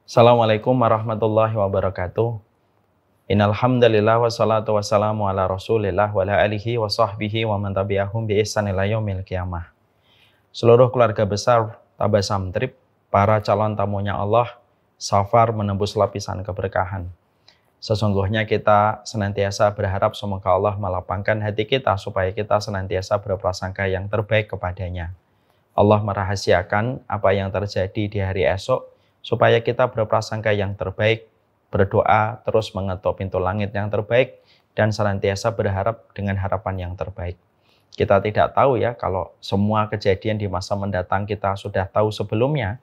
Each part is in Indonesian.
Assalamualaikum warahmatullahi wabarakatuh. Innal hamdalillah wassalatu wassalamu ala Rasulillah wa ala alihi wa sahbihi wa man tabi'ahum bi ihsan ila yaumil qiyamah. Seluruh keluarga besar Tabasam Trip, para calon tamunya Allah, safar menembus lapisan keberkahan. Sesungguhnya kita senantiasa berharap semoga Allah melapangkan hati kita supaya kita senantiasa berprasangka yang terbaik kepadanya. Allah merahasiakan apa yang terjadi di hari esok supaya kita berprasangka yang terbaik, berdoa, terus mengetuk pintu langit yang terbaik, dan senantiasa berharap dengan harapan yang terbaik. Kita tidak tahu ya, kalau semua kejadian di masa mendatang kita sudah tahu sebelumnya,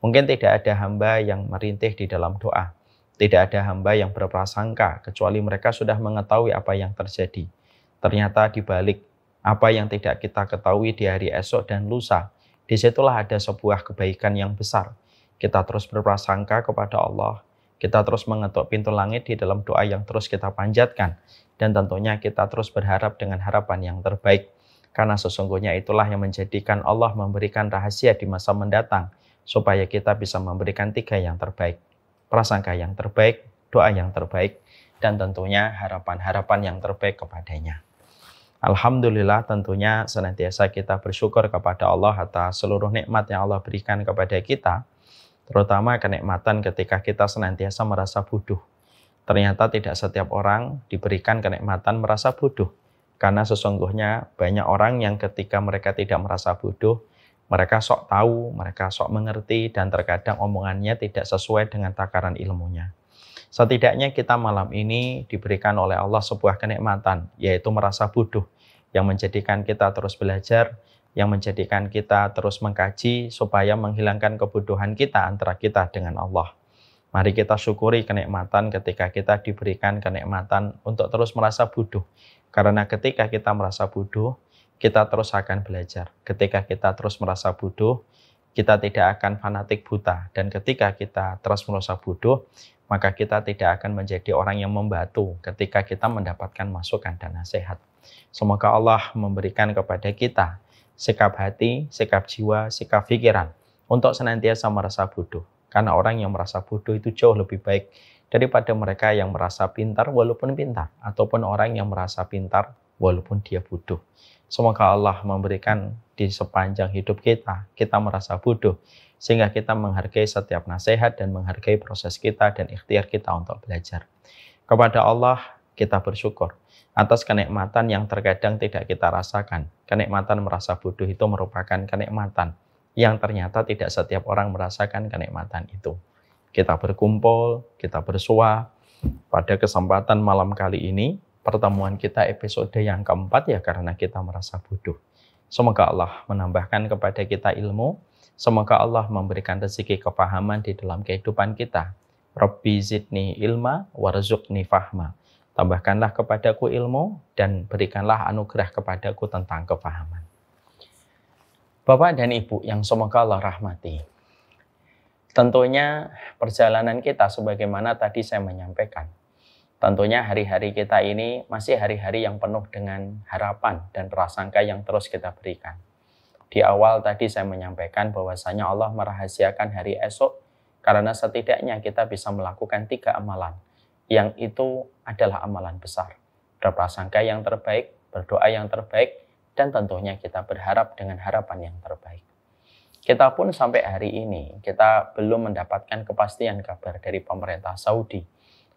mungkin tidak ada hamba yang merintih di dalam doa. Tidak ada hamba yang berprasangka, kecuali mereka sudah mengetahui apa yang terjadi. Ternyata di balik apa yang tidak kita ketahui di hari esok dan lusa, disitulah ada sebuah kebaikan yang besar. Kita terus berprasangka kepada Allah, kita terus mengetuk pintu langit di dalam doa yang terus kita panjatkan, dan tentunya kita terus berharap dengan harapan yang terbaik, karena sesungguhnya itulah yang menjadikan Allah memberikan rahasia di masa mendatang, supaya kita bisa memberikan 3 yang terbaik: prasangka yang terbaik, doa yang terbaik, dan tentunya harapan-harapan yang terbaik kepadanya. Alhamdulillah, tentunya senantiasa kita bersyukur kepada Allah atas seluruh nikmat yang Allah berikan kepada kita, terutama kenikmatan ketika kita senantiasa merasa bodoh. Ternyata tidak setiap orang diberikan kenikmatan merasa bodoh, karena sesungguhnya banyak orang yang ketika mereka tidak merasa bodoh, mereka sok tahu, mereka sok mengerti, dan terkadang omongannya tidak sesuai dengan takaran ilmunya. Setidaknya kita malam ini diberikan oleh Allah sebuah kenikmatan, yaitu merasa bodoh, yang menjadikan kita terus belajar, yang menjadikan kita terus mengkaji supaya menghilangkan kebodohan kita antara kita dengan Allah. Mari kita syukuri kenikmatan ketika kita diberikan kenikmatan untuk terus merasa bodoh. Karena ketika kita merasa bodoh, kita terus akan belajar. Ketika kita terus merasa bodoh, kita tidak akan fanatik buta. Dan ketika kita terus merasa bodoh, maka kita tidak akan menjadi orang yang membatu ketika kita mendapatkan masukan dan nasihat. Semoga Allah memberikan kepada kita sikap hati, sikap jiwa, sikap pikiran untuk senantiasa merasa bodoh. Karena orang yang merasa bodoh itu jauh lebih baik daripada mereka yang merasa pintar walaupun pintar, ataupun orang yang merasa pintar walaupun dia bodoh. Semoga Allah memberikan di sepanjang hidup kita merasa bodoh, sehingga kita menghargai setiap nasihat dan menghargai proses kita dan ikhtiar kita untuk belajar. Kepada Allah kita bersyukur atas kenikmatan yang terkadang tidak kita rasakan. Kenikmatan merasa bodoh itu merupakan kenikmatan yang ternyata tidak setiap orang merasakan kenikmatan itu. Kita berkumpul, kita bersua pada kesempatan malam kali ini, pertemuan kita episode yang keempat ya, karena kita merasa bodoh. Semoga Allah menambahkan kepada kita ilmu, semoga Allah memberikan rezeki kepahaman di dalam kehidupan kita. Rabbi zidni ilma warzuqni fahma. Tambahkanlah kepadaku ilmu dan berikanlah anugerah kepadaku tentang kepahaman. Bapak dan Ibu yang semoga Allah rahmati. Tentunya perjalanan kita sebagaimana tadi saya menyampaikan. Tentunya hari-hari kita ini masih hari-hari yang penuh dengan harapan dan prasangka yang terus kita berikan. Di awal tadi saya menyampaikan bahwasanya Allah merahasiakan hari esok karena setidaknya kita bisa melakukan 3 amalan. Yang itu adalah amalan besar. Berprasangka yang terbaik, berdoa yang terbaik, dan tentunya kita berharap dengan harapan yang terbaik. Kita pun sampai hari ini, kita belum mendapatkan kepastian kabar dari pemerintah Saudi.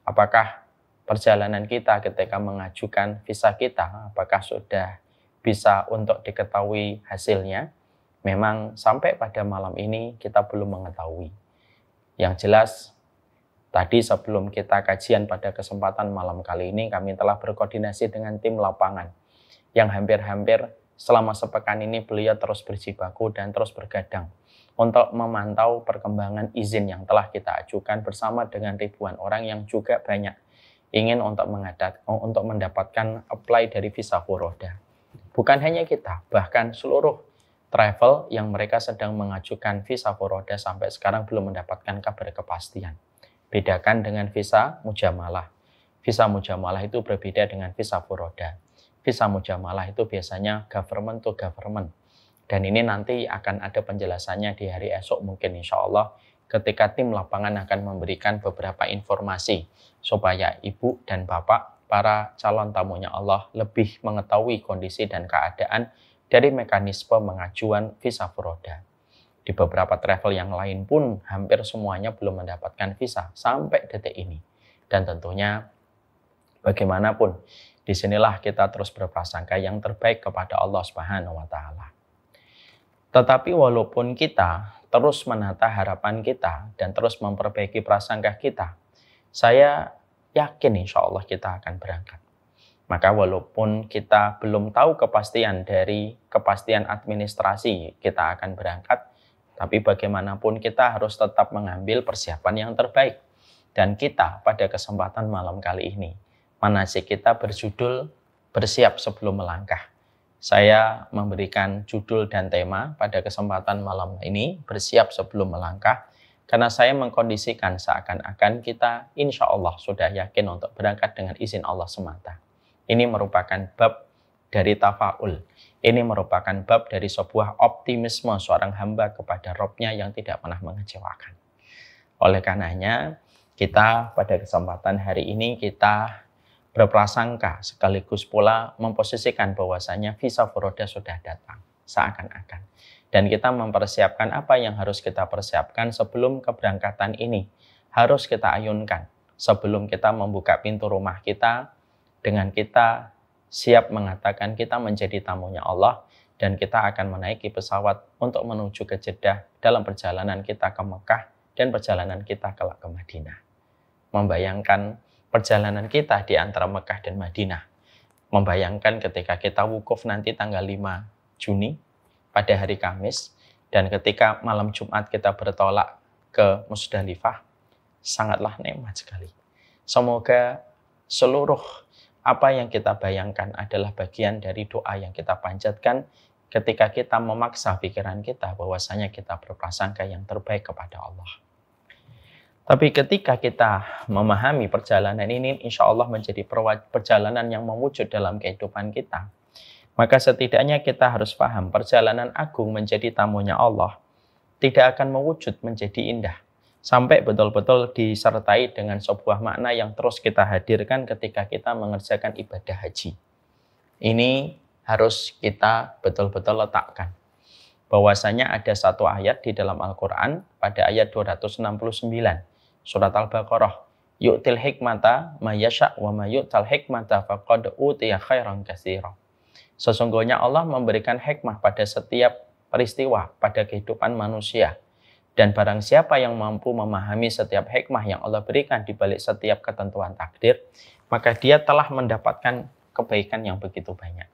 Apakah perjalanan kita ketika mengajukan visa kita, apakah sudah bisa untuk diketahui hasilnya? Memang sampai pada malam ini kita belum mengetahui. Yang jelas, tadi sebelum kita kajian pada kesempatan malam kali ini, kami telah berkoordinasi dengan tim lapangan yang hampir-hampir selama sepekan ini beliau terus berjibaku dan terus bergadang untuk memantau perkembangan izin yang telah kita ajukan bersama dengan ribuan orang yang juga banyak ingin untuk mendapatkan apply dari visa furoda. Bukan hanya kita, bahkan seluruh travel yang mereka sedang mengajukan visa furoda sampai sekarang belum mendapatkan kabar kepastian. Bedakan dengan visa mujamalah. Visa mujamalah itu berbeda dengan visa furoda. Visa mujamalah itu biasanya government to government. Dan ini nanti akan ada penjelasannya di hari esok mungkin insya Allah ketika tim lapangan akan memberikan beberapa informasi supaya ibu dan bapak, para calon tamunya Allah lebih mengetahui kondisi dan keadaan dari mekanisme pengajuan visa furoda. Di beberapa travel yang lain pun hampir semuanya belum mendapatkan visa sampai detik ini. Dan tentunya bagaimanapun, disinilah kita terus berprasangka yang terbaik kepada Allah Subhanahu wa Ta'ala. Tetapi walaupun kita terus menata harapan kita dan terus memperbaiki prasangka kita, saya yakin insya Allah kita akan berangkat. Maka walaupun kita belum tahu kepastian dari kepastian administrasi kita akan berangkat, tapi bagaimanapun kita harus tetap mengambil persiapan yang terbaik. Dan kita pada kesempatan malam kali ini, manasik kita berjudul bersiap sebelum melangkah. Saya memberikan judul dan tema pada kesempatan malam ini, bersiap sebelum melangkah, karena saya mengkondisikan seakan-akan kita insya Allah sudah yakin untuk berangkat dengan izin Allah semata. Ini merupakan bab dari tafaul. Ini merupakan bab dari sebuah optimisme seorang hamba kepada Rabb-Nya yang tidak pernah mengecewakan. Oleh karenanya, kita pada kesempatan hari ini kita berprasangka sekaligus pula memposisikan bahwasanya visa furoda sudah datang seakan-akan. Dan kita mempersiapkan apa yang harus kita persiapkan sebelum keberangkatan ini. Harus kita ayunkan sebelum kita membuka pintu rumah kita dengan kita siap mengatakan kita menjadi tamunya Allah dan kita akan menaiki pesawat untuk menuju ke Jeddah dalam perjalanan kita ke Mekah dan perjalanan kita kelak ke Madinah. Membayangkan perjalanan kita di antara Mekah dan Madinah. Membayangkan ketika kita wukuf nanti tanggal 5 Juni pada hari Kamis dan ketika malam Jumat kita bertolak ke Musdalifah, sangatlah nikmat sekali. Semoga seluruh apa yang kita bayangkan adalah bagian dari doa yang kita panjatkan ketika kita memaksa pikiran kita bahwasanya kita berprasangka yang terbaik kepada Allah. Tapi ketika kita memahami perjalanan ini, insya Allah menjadi perjalanan yang mewujud dalam kehidupan kita. Maka setidaknya kita harus paham perjalanan agung menjadi tamunya Allah tidak akan mewujud menjadi indah. Sampai betul-betul disertai dengan sebuah makna yang terus kita hadirkan ketika kita mengerjakan ibadah haji. Ini harus kita betul-betul letakkan. Bahwasanya ada satu ayat di dalam Al-Quran pada ayat 269. Surat Al-Baqarah, yu'til hikmata ma yasha' wa ma yu'tal hikmata faqad utiya khairan katsira. Sesungguhnya Allah memberikan hikmah pada setiap peristiwa pada kehidupan manusia. Dan barang siapa yang mampu memahami setiap hikmah yang Allah berikan di balik setiap ketentuan takdir, maka dia telah mendapatkan kebaikan yang begitu banyak.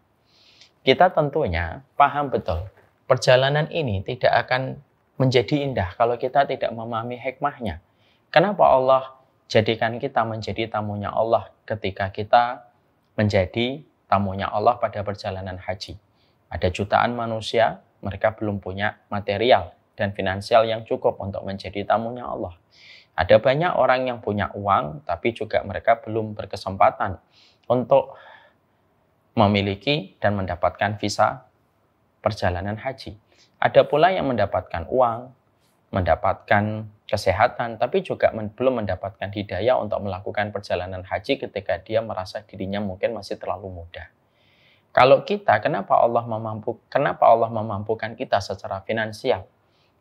Kita tentunya paham betul, perjalanan ini tidak akan menjadi indah kalau kita tidak memahami hikmahnya. Kenapa Allah jadikan kita menjadi tamunya Allah ketika kita menjadi tamunya Allah pada perjalanan haji? Ada jutaan manusia, mereka belum punya material dan finansial yang cukup untuk menjadi tamunya Allah. Ada banyak orang yang punya uang, tapi juga mereka belum berkesempatan untuk memiliki dan mendapatkan visa perjalanan haji. Ada pula yang mendapatkan uang, mendapatkan kesehatan, tapi juga belum mendapatkan hidayah untuk melakukan perjalanan haji ketika dia merasa dirinya mungkin masih terlalu muda. Kalau kita, kenapa Allah memampukan kita secara finansial?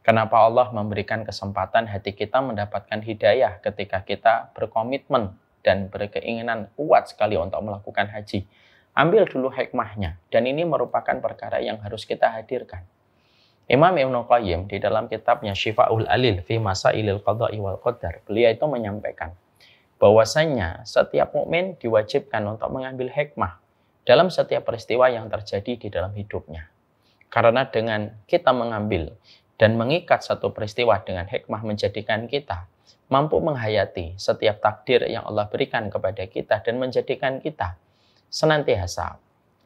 Kenapa Allah memberikan kesempatan hati kita mendapatkan hidayah ketika kita berkomitmen dan berkeinginan kuat sekali untuk melakukan haji? Ambil dulu hikmahnya, dan ini merupakan perkara yang harus kita hadirkan. Imam Ibnu Qayyim di dalam kitabnya Syifa'ul Alil fi Masailil Qadha'i wal Qadar, beliau itu menyampaikan bahwasanya setiap mukmin diwajibkan untuk mengambil hikmah dalam setiap peristiwa yang terjadi di dalam hidupnya. Karena dengan kita mengambil dan mengikat satu peristiwa dengan hikmah menjadikan kita mampu menghayati setiap takdir yang Allah berikan kepada kita dan menjadikan kita senantiasa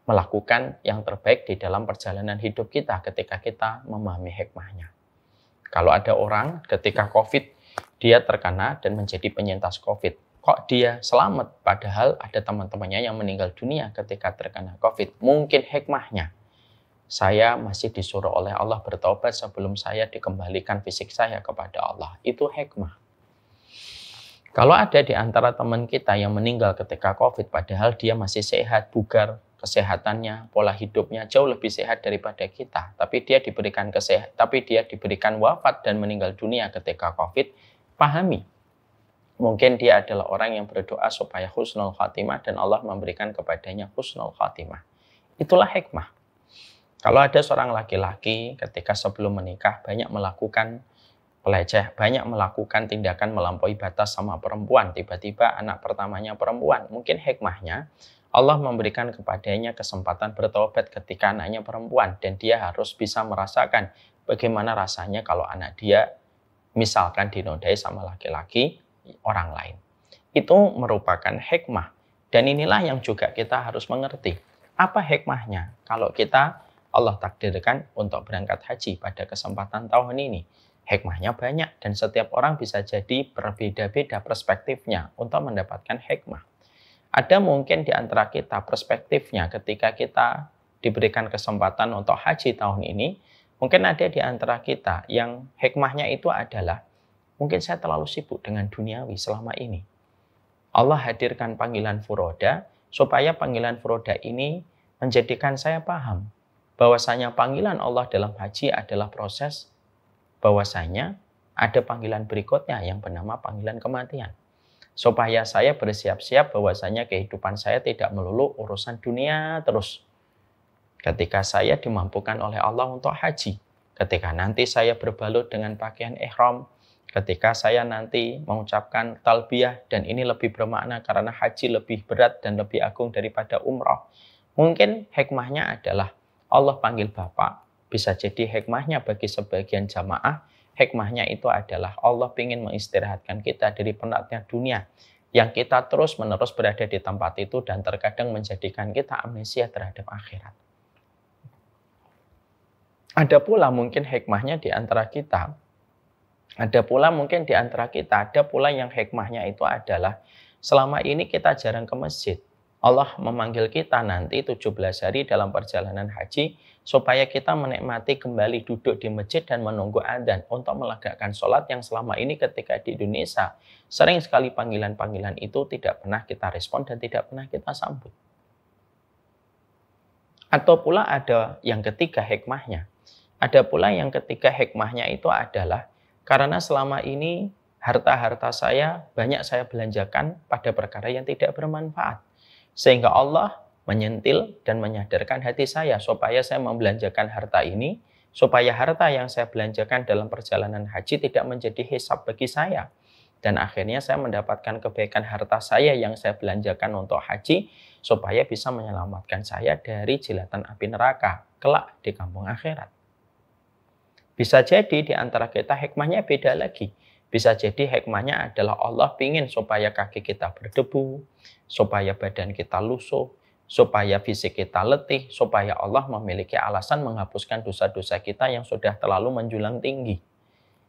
melakukan yang terbaik di dalam perjalanan hidup kita ketika kita memahami hikmahnya. Kalau ada orang ketika COVID, dia terkena dan menjadi penyintas COVID. Kok dia selamat padahal ada teman-temannya yang meninggal dunia ketika terkena COVID? Mungkin hikmahnya Saya masih disuruh oleh Allah bertobat sebelum saya dikembalikan fisik saya kepada Allah. Itu hikmah. Kalau ada di antara teman kita yang meninggal ketika COVID, padahal dia masih sehat, bugar, kesehatannya, pola hidupnya jauh lebih sehat daripada kita, tapi dia diberikan wafat dan meninggal dunia ketika COVID, pahami. Mungkin dia adalah orang yang berdoa supaya husnul khatimah dan Allah memberikan kepadanya husnul khatimah. Itulah hikmah. Kalau ada seorang laki-laki ketika sebelum menikah banyak melakukan banyak melakukan tindakan melampaui batas sama perempuan, tiba-tiba anak pertamanya perempuan, mungkin hikmahnya Allah memberikan kepadanya kesempatan bertobat ketika anaknya perempuan dan dia harus bisa merasakan bagaimana rasanya kalau anak dia misalkan dinodai sama laki-laki orang lain. Itu merupakan hikmah dan inilah yang juga kita harus mengerti. Apa hikmahnya kalau kita Allah takdirkan untuk berangkat haji pada kesempatan tahun ini? Hikmahnya banyak dan setiap orang bisa jadi berbeda-beda perspektifnya untuk mendapatkan hikmah. Ada mungkin di antara kita perspektifnya ketika kita diberikan kesempatan untuk haji tahun ini, mungkin ada di antara kita yang hikmahnya itu adalah mungkin saya terlalu sibuk dengan duniawi selama ini. Allah hadirkan panggilan furoda supaya panggilan furoda ini menjadikan saya paham bahwasanya panggilan Allah dalam haji adalah proses bahwasanya ada panggilan berikutnya yang bernama panggilan kematian. Supaya saya bersiap-siap bahwasanya kehidupan saya tidak melulu urusan dunia terus. Ketika saya dimampukan oleh Allah untuk haji, ketika nanti saya berbalut dengan pakaian ihram, ketika saya nanti mengucapkan talbiyah dan ini lebih bermakna karena haji lebih berat dan lebih agung daripada umrah. Mungkin hikmahnya adalah Allah panggil Bapak, bisa jadi hikmahnya bagi sebagian jamaah, hikmahnya itu adalah Allah ingin mengistirahatkan kita dari penatnya dunia, yang kita terus-menerus berada di tempat itu dan terkadang menjadikan kita amnesia terhadap akhirat. Ada pula mungkin hikmahnya di antara kita, ada pula yang hikmahnya itu adalah selama ini kita jarang ke masjid. Allah memanggil kita nanti 17 hari dalam perjalanan haji supaya kita menikmati kembali duduk di masjid dan menunggu adzan untuk melegakan sholat yang selama ini ketika di Indonesia sering sekali panggilan-panggilan itu tidak pernah kita respon dan tidak pernah kita sambut. Atau pula ada yang ketiga hikmahnya. Ada pula yang ketiga hikmahnya itu adalah karena selama ini harta-harta saya banyak saya belanjakan pada perkara yang tidak bermanfaat. Sehingga Allah menyentil dan menyadarkan hati saya supaya saya membelanjakan harta ini, supaya harta yang saya belanjakan dalam perjalanan haji tidak menjadi hisab bagi saya. Dan akhirnya saya mendapatkan kebaikan harta saya yang saya belanjakan untuk haji, supaya bisa menyelamatkan saya dari jilatan api neraka, kelak di kampung akhirat. Bisa jadi di antara kita hikmahnya beda lagi. Bisa jadi hikmahnya adalah Allah ingin supaya kaki kita berdebu, supaya badan kita lusuh, supaya fisik kita letih, supaya Allah memiliki alasan menghapuskan dosa-dosa kita yang sudah terlalu menjulang tinggi.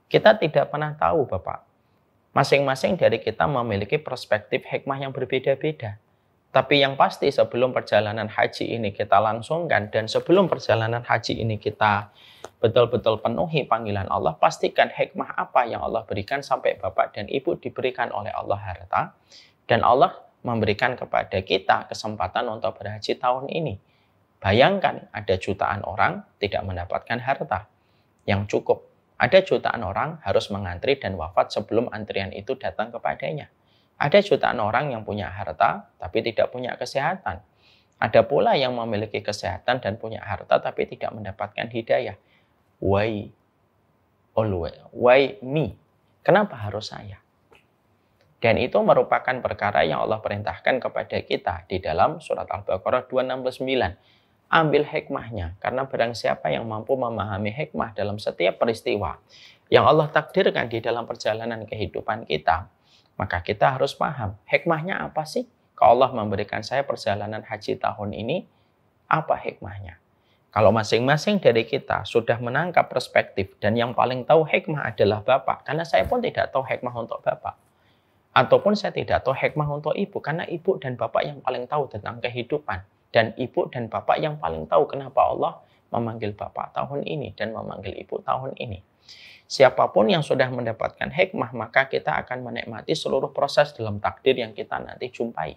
Kita tidak pernah tahu, Bapak. Masing-masing dari kita memiliki perspektif hikmah yang berbeda-beda. Tapi yang pasti sebelum perjalanan haji ini kita langsungkan dan sebelum perjalanan haji ini kita betul-betul penuhi panggilan Allah, pastikan hikmah apa yang Allah berikan sampai Bapak dan Ibu diberikan oleh Allah harta dan Allah memberikan kepada kita kesempatan untuk berhaji tahun ini. Bayangkan ada jutaan orang tidak mendapatkan harta yang cukup. Ada jutaan orang harus mengantri dan wafat sebelum antrian itu datang kepadanya. Ada jutaan orang yang punya harta tapi tidak punya kesehatan. Ada pula yang memiliki kesehatan dan punya harta tapi tidak mendapatkan hidayah. Why me? Kenapa harus saya? Dan itu merupakan perkara yang Allah perintahkan kepada kita di dalam surat Al-Baqarah 269. Ambil hikmahnya, karena barang siapa yang mampu memahami hikmah dalam setiap peristiwa yang Allah takdirkan di dalam perjalanan kehidupan kita, maka kita harus paham hikmahnya apa sih? Kalau Allah memberikan saya perjalanan haji tahun ini, apa hikmahnya? Kalau masing-masing dari kita sudah menangkap perspektif dan yang paling tahu hikmah adalah Bapak, karena saya pun tidak tahu hikmah untuk Bapak. Ataupun saya tidak tahu hikmah untuk Ibu, karena Ibu dan Bapak yang paling tahu tentang kehidupan. Dan Ibu dan Bapak yang paling tahu kenapa Allah memanggil bapak tahun ini dan memanggil ibu tahun ini. Siapapun yang sudah mendapatkan hikmah, maka kita akan menikmati seluruh proses dalam takdir yang kita nanti jumpai.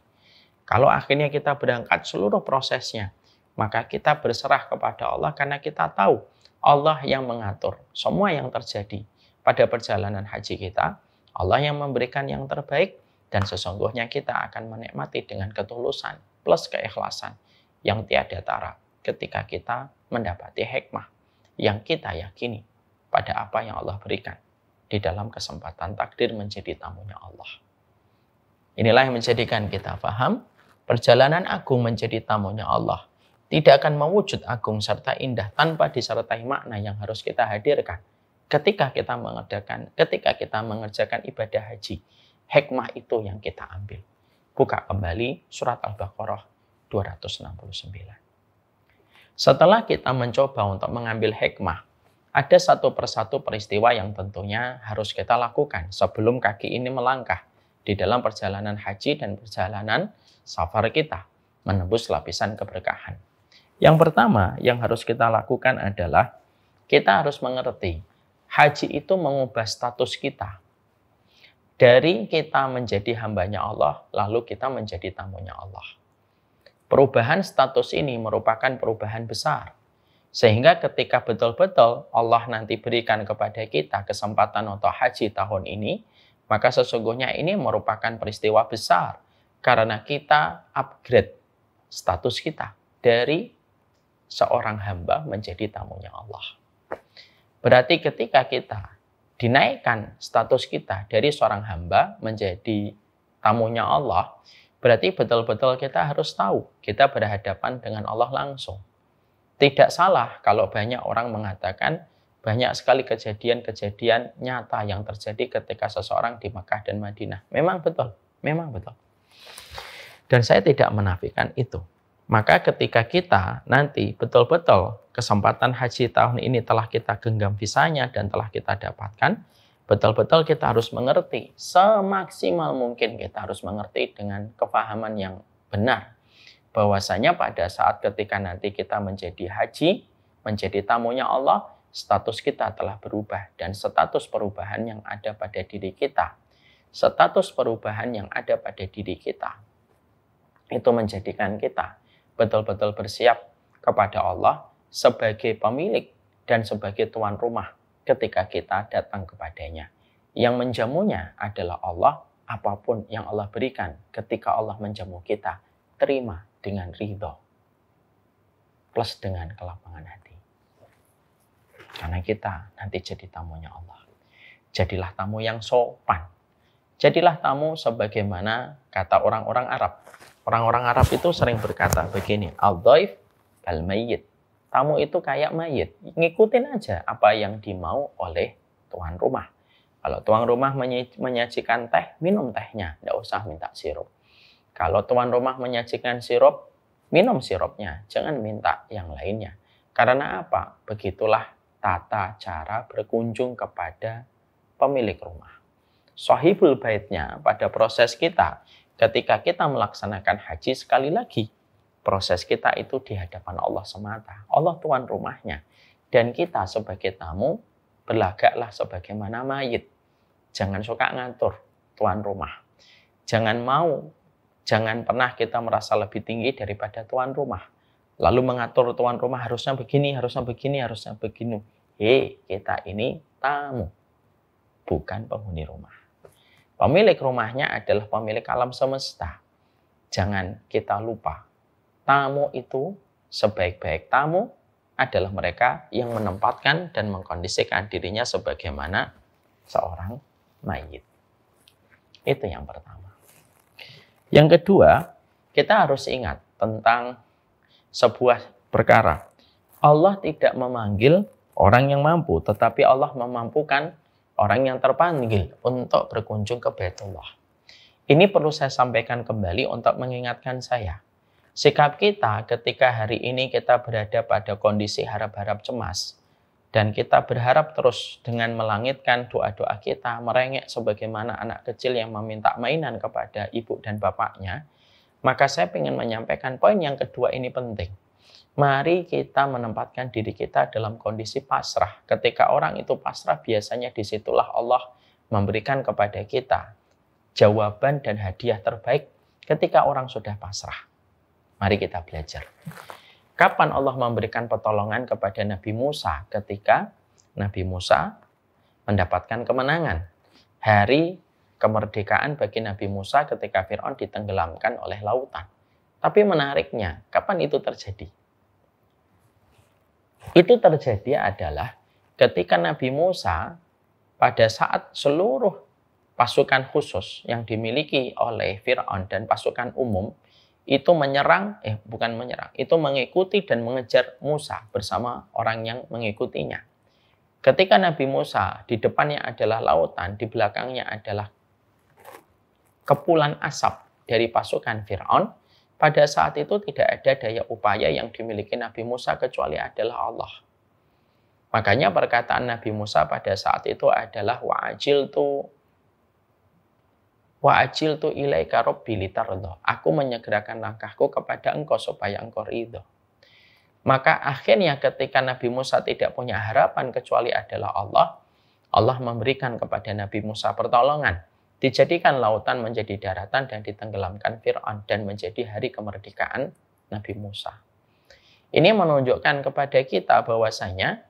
Kalau akhirnya kita berangkat seluruh prosesnya, maka kita berserah kepada Allah karena kita tahu Allah yang mengatur semua yang terjadi pada perjalanan haji kita. Allah yang memberikan yang terbaik dan sesungguhnya kita akan menikmati dengan ketulusan plus keikhlasan yang tiada tara ketika kita mendapati hikmah yang kita yakini pada apa yang Allah berikan di dalam kesempatan takdir menjadi tamunya Allah. Inilah yang menjadikan kita paham perjalanan agung menjadi tamunya Allah tidak akan mewujud agung serta indah tanpa disertai makna yang harus kita hadirkan ketika kita mengerjakan ibadah haji. Hikmah itu yang kita ambil. Buka kembali surat Al-Baqarah 269. Setelah kita mencoba untuk mengambil hikmah, ada satu persatu peristiwa yang tentunya harus kita lakukan sebelum kaki ini melangkah di dalam perjalanan haji dan perjalanan safar kita menembus lapisan keberkahan. Yang pertama yang harus kita lakukan adalah kita harus mengerti haji itu mengubah status kita. Dari kita menjadi hambanya Allah, lalu kita menjadi tamunya Allah. Perubahan status ini merupakan perubahan besar. Sehingga ketika betul-betul Allah nanti berikan kepada kita kesempatan untuk haji tahun ini, maka sesungguhnya ini merupakan peristiwa besar. Karena kita upgrade status kita dari seorang hamba menjadi tamunya Allah. Berarti ketika kita dinaikkan status kita dari seorang hamba menjadi tamunya Allah, berarti betul-betul kita harus tahu kita berhadapan dengan Allah langsung. Tidak salah kalau banyak orang mengatakan banyak sekali kejadian-kejadian nyata yang terjadi ketika seseorang di Makkah dan Madinah. Memang betul, memang betul. Dan saya tidak menafikan itu. Maka ketika kita nanti betul-betul kesempatan haji tahun ini telah kita genggam visanya dan telah kita dapatkan, betul-betul kita harus mengerti, semaksimal mungkin kita harus mengerti dengan kefahaman yang benar. Bahwasanya pada saat ketika nanti kita menjadi haji, menjadi tamunya Allah, status kita telah berubah. Dan status perubahan yang ada pada diri kita, status perubahan yang ada pada diri kita, itu menjadikan kita betul-betul bersiap kepada Allah sebagai pemilik dan sebagai tuan rumah ketika kita datang kepadanya. Yang menjamunya adalah Allah, apapun yang Allah berikan ketika Allah menjamu kita, terima dengan ridho plus dengan kelapangan hati. Karena kita nanti jadi tamunya Allah. Jadilah tamu yang sopan. Jadilah tamu sebagaimana kata orang-orang Arab. Orang-orang Arab itu sering berkata begini, al-dhaif kal-mayyit. Tamu itu kayak mayit. Ngikutin aja apa yang dimau oleh tuan rumah. Kalau tuan rumah menyajikan teh, minum tehnya. Nggak usah minta sirup. Kalau tuan rumah menyajikan sirup, minum sirupnya. Jangan minta yang lainnya. Karena apa? Begitulah tata cara berkunjung kepada pemilik rumah. Sahibul baitnya pada proses kita, ketika kita melaksanakan haji sekali lagi, proses kita itu di hadapan Allah semata. Allah tuan rumahnya. Dan kita sebagai tamu, berlagaklah sebagaimana mayit. Jangan suka ngatur tuan rumah. Jangan pernah kita merasa lebih tinggi daripada tuan rumah. Lalu mengatur tuan rumah harusnya begini, harusnya begini, harusnya begini. Kita ini tamu, bukan penghuni rumah. Pemilik rumahnya adalah pemilik alam semesta. Jangan kita lupa, tamu itu sebaik-baik tamu adalah mereka yang menempatkan dan mengkondisikan dirinya sebagaimana seorang mayit. Itu yang pertama. Yang kedua, kita harus ingat tentang sebuah perkara. Allah tidak memanggil orang yang mampu, tetapi Allah memampukan orang yang terpanggil untuk berkunjung ke Baitullah. Ini perlu saya sampaikan kembali untuk mengingatkan saya. Sikap kita ketika hari ini kita berada pada kondisi harap-harap cemas, dan kita berharap terus dengan melangitkan doa-doa kita, merengek sebagaimana anak kecil yang meminta mainan kepada ibu dan bapaknya, maka saya ingin menyampaikan poin yang kedua ini penting. Mari kita menempatkan diri kita dalam kondisi pasrah. Ketika orang itu pasrah, biasanya disitulah Allah memberikan kepada kita jawaban dan hadiah terbaik ketika orang sudah pasrah. Mari kita belajar. Kapan Allah memberikan pertolongan kepada Nabi Musa? Ketika Nabi Musa mendapatkan kemenangan. Hari kemerdekaan bagi Nabi Musa ketika Fir'aun ditenggelamkan oleh lautan. Tapi menariknya, kapan itu terjadi? Itu terjadi adalah ketika Nabi Musa pada saat seluruh pasukan khusus yang dimiliki oleh Fir'aun dan pasukan umum itu itu mengikuti dan mengejar Musa bersama orang yang mengikutinya. Ketika Nabi Musa di depannya adalah lautan, di belakangnya adalah kepulan asap dari pasukan Fir'aun, pada saat itu tidak ada daya upaya yang dimiliki Nabi Musa kecuali adalah Allah. Makanya perkataan Nabi Musa pada saat itu adalah wa'ajiltu ilaika rabbi litarda. Aku menyegerakan langkahku kepada engkau supaya engkau ridho. Maka akhirnya ketika Nabi Musa tidak punya harapan kecuali adalah Allah, Allah memberikan kepada Nabi Musa pertolongan. Dijadikan lautan menjadi daratan dan ditenggelamkan Fir'aun dan menjadi hari kemerdekaan Nabi Musa. Ini menunjukkan kepada kita bahwasanya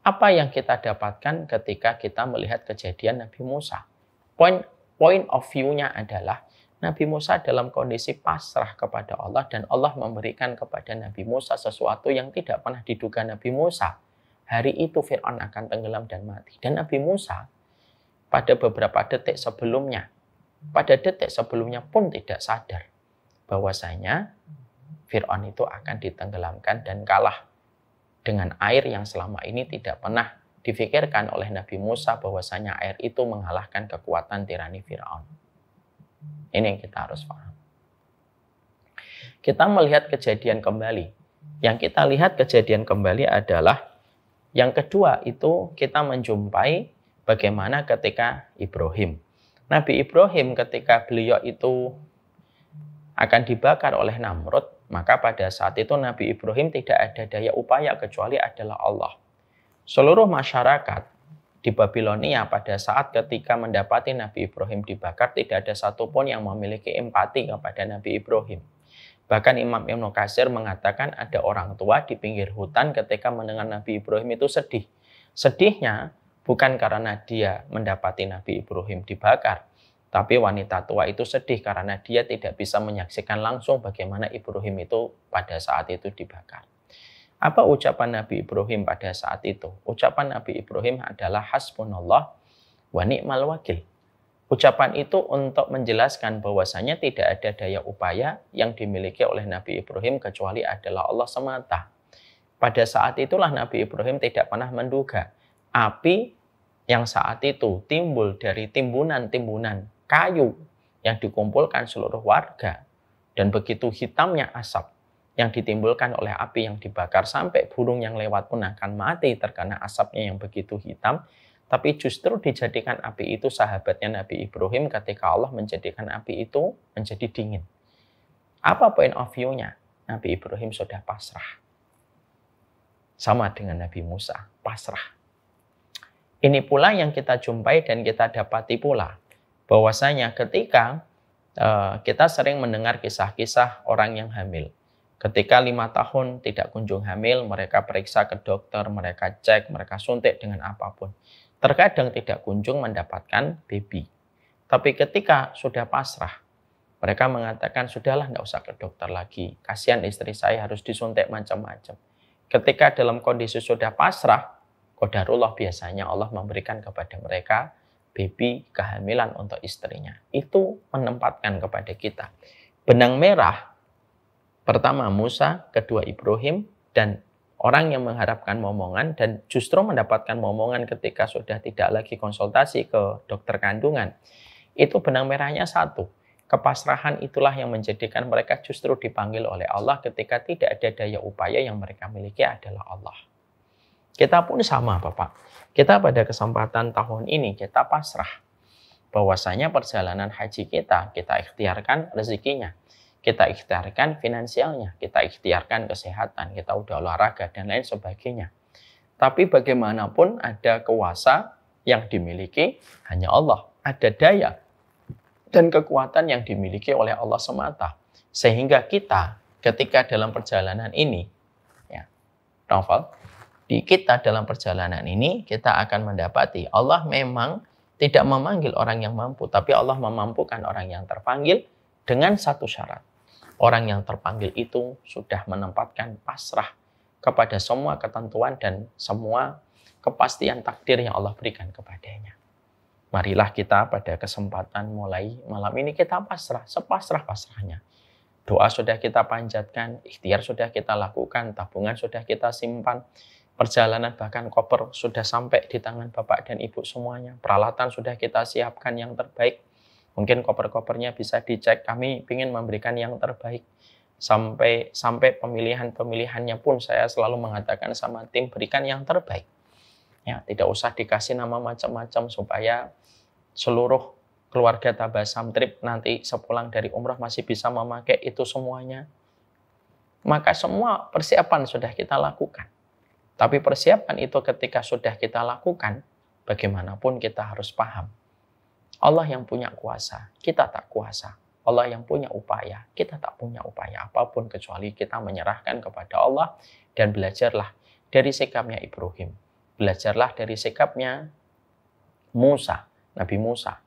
apa yang kita dapatkan ketika kita melihat kejadian Nabi Musa. Point of view-nya adalah Nabi Musa dalam kondisi pasrah kepada Allah dan Allah memberikan kepada Nabi Musa sesuatu yang tidak pernah diduga Nabi Musa. Hari itu Fir'aun akan tenggelam dan mati. Dan Nabi Musa pada beberapa detik sebelumnya pun tidak sadar bahwasanya Fir'aun itu akan ditenggelamkan dan kalah dengan air yang selama ini tidak pernah difikirkan oleh Nabi Musa bahwasanya air itu mengalahkan kekuatan tirani Fir'aun. Ini yang kita harus paham. Kita melihat kejadian kembali. Yang kita lihat kejadian kembali adalah yang kedua itu kita menjumpai bagaimana ketika Ibrahim. Nabi Ibrahim ketika beliau itu akan dibakar oleh Namrud, maka pada saat itu Nabi Ibrahim tidak ada daya upaya kecuali adalah Allah. Seluruh masyarakat di Babilonia pada saat ketika mendapati Nabi Ibrahim dibakar, tidak ada satupun yang memiliki empati kepada Nabi Ibrahim. Bahkan Imam Ibnu Katsir mengatakan ada orang tua di pinggir hutan ketika mendengar Nabi Ibrahim itu sedih. Sedihnya bukan karena dia mendapati Nabi Ibrahim dibakar, tapi wanita tua itu sedih karena dia tidak bisa menyaksikan langsung bagaimana Ibrahim itu pada saat itu dibakar. Apa ucapan Nabi Ibrahim pada saat itu? Ucapan Nabi Ibrahim adalah hasbunallah wa ni'mal wakil. Ucapan itu untuk menjelaskan bahwasanya tidak ada daya upaya yang dimiliki oleh Nabi Ibrahim kecuali adalah Allah semata. Pada saat itulah Nabi Ibrahim tidak pernah menduga api yang saat itu timbul dari timbunan-timbunan kayu yang dikumpulkan seluruh warga dan begitu hitamnya asap yang ditimbulkan oleh api yang dibakar sampai burung yang lewat pun akan mati terkena asapnya yang begitu hitam, tapi justru dijadikan api itu sahabatnya Nabi Ibrahim ketika Allah menjadikan api itu menjadi dingin. Apa point of view-nya? Nabi Ibrahim sudah pasrah. Sama dengan Nabi Musa, pasrah. Ini pula yang kita jumpai dan kita dapati pula bahwasanya ketika kita sering mendengar kisah-kisah orang yang hamil. Ketika 5 tahun tidak kunjung hamil, mereka periksa ke dokter, mereka cek, mereka suntik dengan apapun. Terkadang tidak kunjung mendapatkan baby. Tapi ketika sudah pasrah, mereka mengatakan, sudahlah nggak usah ke dokter lagi. Kasihan istri saya harus disuntik macam-macam. Ketika dalam kondisi sudah pasrah, qadarullah biasanya Allah memberikan kepada mereka baby kehamilan untuk istrinya. Itu menempatkan kepada kita. Benang merah, pertama Musa, kedua Ibrahim, dan orang yang mengharapkan momongan dan justru mendapatkan momongan ketika sudah tidak lagi konsultasi ke dokter kandungan. Itu benang merahnya satu. Kepasrahan itulah yang menjadikan mereka justru dipanggil oleh Allah ketika tidak ada daya upaya yang mereka miliki adalah Allah. Kita pun sama Bapak. Kita pada kesempatan tahun ini kita pasrah. Bahwasanya perjalanan haji kita ikhtiarkan rezekinya. kita ikhtiarkan finansialnya, kita ikhtiarkan kesehatan, kita udah olahraga dan lain sebagainya. Tapi bagaimanapun ada kuasa yang dimiliki hanya Allah, ada daya dan kekuatan yang dimiliki oleh Allah semata. Sehingga kita ketika dalam perjalanan ini, ya, Novel, kita dalam perjalanan ini kita akan mendapati Allah memang tidak memanggil orang yang mampu, tapi Allah memampukan orang yang terpanggil dengan satu syarat. Orang yang terpanggil itu sudah menempatkan pasrah kepada semua ketentuan dan semua kepastian takdir yang Allah berikan kepadanya. Marilah kita pada kesempatan mulai malam ini kita pasrah, sepasrah-pasrahnya. Doa sudah kita panjatkan, ikhtiar sudah kita lakukan, tabungan sudah kita simpan, perjalanan bahkan koper sudah sampai di tangan Bapak dan Ibu semuanya. Peralatan sudah kita siapkan yang terbaik. Mungkin koper-kopernya bisa dicek, kami ingin memberikan yang terbaik. Sampai pemilihan-pemilihannya pun saya selalu mengatakan sama tim, berikan yang terbaik. Ya, tidak usah dikasih nama macam-macam supaya seluruh keluarga Tabasam Trip nanti sepulang dari umrah masih bisa memakai itu semuanya. Maka semua persiapan sudah kita lakukan. Tapi persiapan itu ketika sudah kita lakukan, bagaimanapun kita harus paham. Allah yang punya kuasa, kita tak kuasa. Allah yang punya upaya, kita tak punya upaya apapun kecuali kita menyerahkan kepada Allah dan belajarlah dari sikapnya Ibrahim. Belajarlah dari sikapnya Musa, Nabi Musa.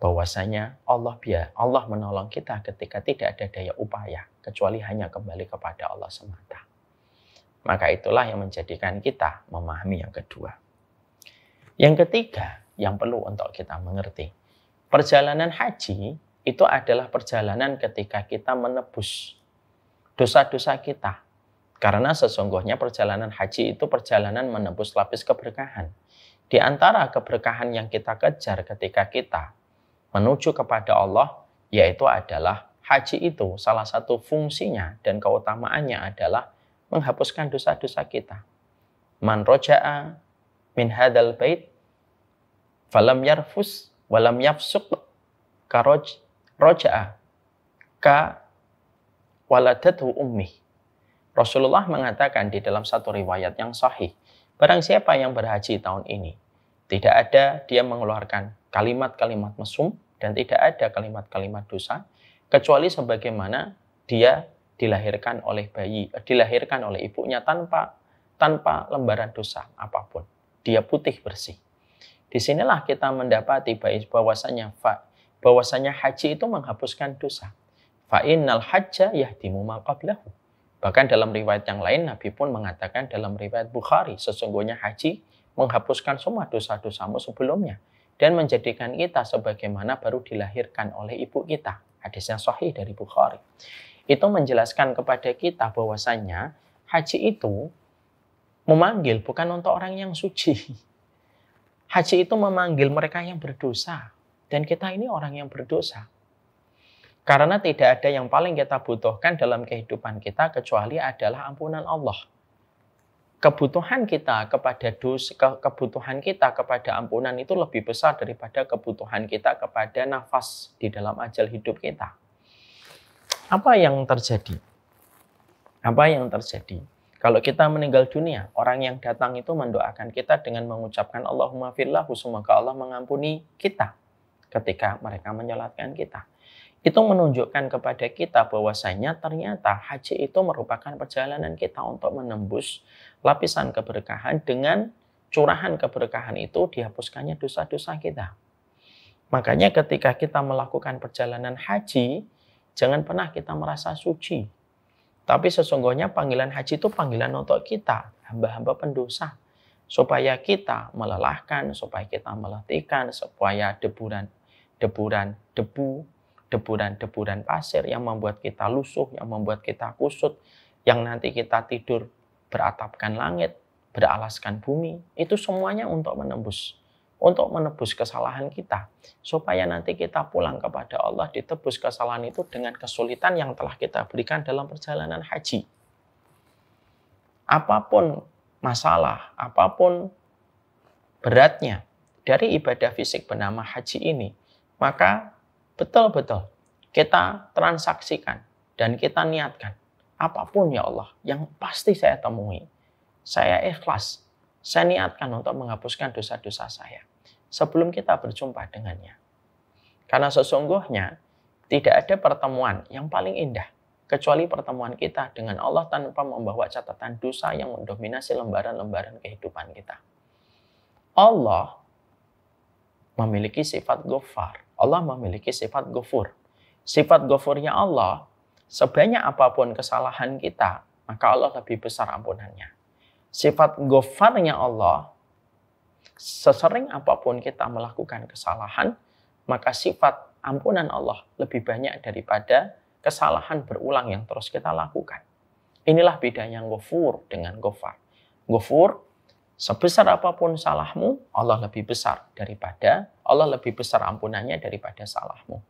Bahwasanya Allah menolong kita ketika tidak ada daya upaya, kecuali hanya kembali kepada Allah semata. Maka itulah yang menjadikan kita memahami yang kedua. Yang ketiga, yang perlu untuk kita mengerti. Perjalanan haji itu adalah perjalanan ketika kita menebus dosa-dosa kita. Karena sesungguhnya perjalanan haji itu perjalanan menebus lapis keberkahan. Di antara keberkahan yang kita kejar ketika kita menuju kepada Allah, yaitu adalah haji itu salah satu fungsinya dan keutamaannya adalah menghapuskan dosa-dosa kita. Man roja'a min hadal bait falam yarfus walam yafsuq roja'a ka waladatu ummi. Rasulullah mengatakan di dalam satu riwayat yang sahih, barang siapa yang berhaji tahun ini, tidak ada dia mengeluarkan kalimat-kalimat mesum dan tidak ada kalimat-kalimat dosa, kecuali sebagaimana dia dilahirkan oleh ibunya tanpa lembaran dosa apapun. Dia putih bersih. Disinilah kita mendapati bahwasanya haji itu menghapuskan dosa. Fa innal hajja yahdimu ma qablahu. Bahkan dalam riwayat yang lain Nabi pun mengatakan dalam riwayat Bukhari, sesungguhnya haji menghapuskan semua dosa-dosamu sebelumnya dan menjadikan kita sebagaimana baru dilahirkan oleh ibu kita. Hadisnya sahih dari Bukhari. Itu menjelaskan kepada kita bahwasanya haji itu memanggil bukan untuk orang yang suci. Haji itu memanggil mereka yang berdosa. Dan kita ini orang yang berdosa. Karena tidak ada yang paling kita butuhkan dalam kehidupan kita kecuali adalah ampunan Allah. Kebutuhan kita kepada kebutuhan kita kepada ampunan itu lebih besar daripada kebutuhan kita kepada nafas di dalam ajal hidup kita. Apa yang terjadi? Kalau kita meninggal dunia, orang yang datang itu mendoakan kita dengan mengucapkan Allahumma firlahu, semoga Allah mengampuni kita ketika mereka menyolatkan kita. Itu menunjukkan kepada kita bahwasanya ternyata haji itu merupakan perjalanan kita untuk menembus lapisan keberkahan. Dengan curahan keberkahan itu dihapuskannya dosa-dosa kita. Makanya ketika kita melakukan perjalanan haji, jangan pernah kita merasa suci. Tapi sesungguhnya panggilan haji itu panggilan untuk kita, hamba-hamba pendosa. Supaya kita melelahkan, supaya kita melatihkan, supaya deburan pasir yang membuat kita lusuh, yang membuat kita kusut, yang nanti kita tidur beratapkan langit, beralaskan bumi, itu semuanya untuk menebus kesalahan kita. Supaya nanti kita pulang kepada Allah, ditebus kesalahan itu dengan kesulitan yang telah kita berikan dalam perjalanan haji. Apapun masalah, apapun beratnya dari ibadah fisik bernama haji ini, maka betul-betul kita transaksikan dan kita niatkan, apapun ya Allah yang pasti saya temui, saya ikhlas, saya niatkan untuk menghapuskan dosa-dosa saya sebelum kita berjumpa dengannya. Karena sesungguhnya tidak ada pertemuan yang paling indah kecuali pertemuan kita dengan Allah tanpa membawa catatan dosa yang mendominasi lembaran-lembaran kehidupan kita. Allah memiliki sifat Ghaffar. Allah memiliki sifat Ghafur. Sifat Ghafurnya Allah, sebanyak apapun kesalahan kita, maka Allah lebih besar ampunannya. Sifat Ghaffarnya Allah, sesering apapun kita melakukan kesalahan, maka sifat ampunan Allah lebih banyak daripada kesalahan berulang yang terus kita lakukan. Inilah bedanya Ghafur dengan Ghaffar. Ghafur, sebesar apapun salahmu, Allah lebih besar ampunannya daripada salahmu.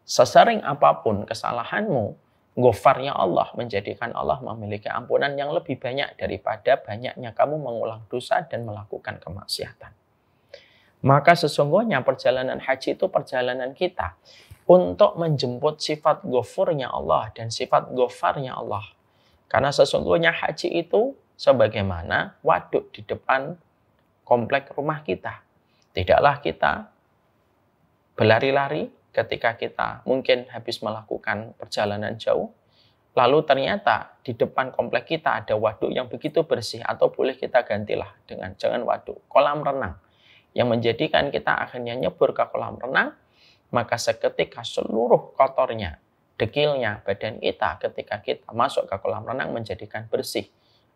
Sesering apapun kesalahanmu, Ghaffarnya Allah menjadikan Allah memiliki ampunan yang lebih banyak daripada banyaknya kamu mengulang dosa dan melakukan kemaksiatan. Maka sesungguhnya perjalanan haji itu perjalanan kita untuk menjemput sifat Ghafurnya Allah dan sifat Ghaffarnya Allah. Karena sesungguhnya haji itu sebagaimana waduk di depan komplek rumah kita. Tidaklah kita berlari-lari ketika kita mungkin habis melakukan perjalanan jauh, lalu ternyata di depan komplek kita ada waduk yang begitu bersih, atau boleh kita gantilah dengan jangan waduk, kolam renang, yang menjadikan kita akhirnya nyebur ke kolam renang, maka seketika seluruh kotornya, dekilnya badan kita ketika kita masuk ke kolam renang menjadikan bersih,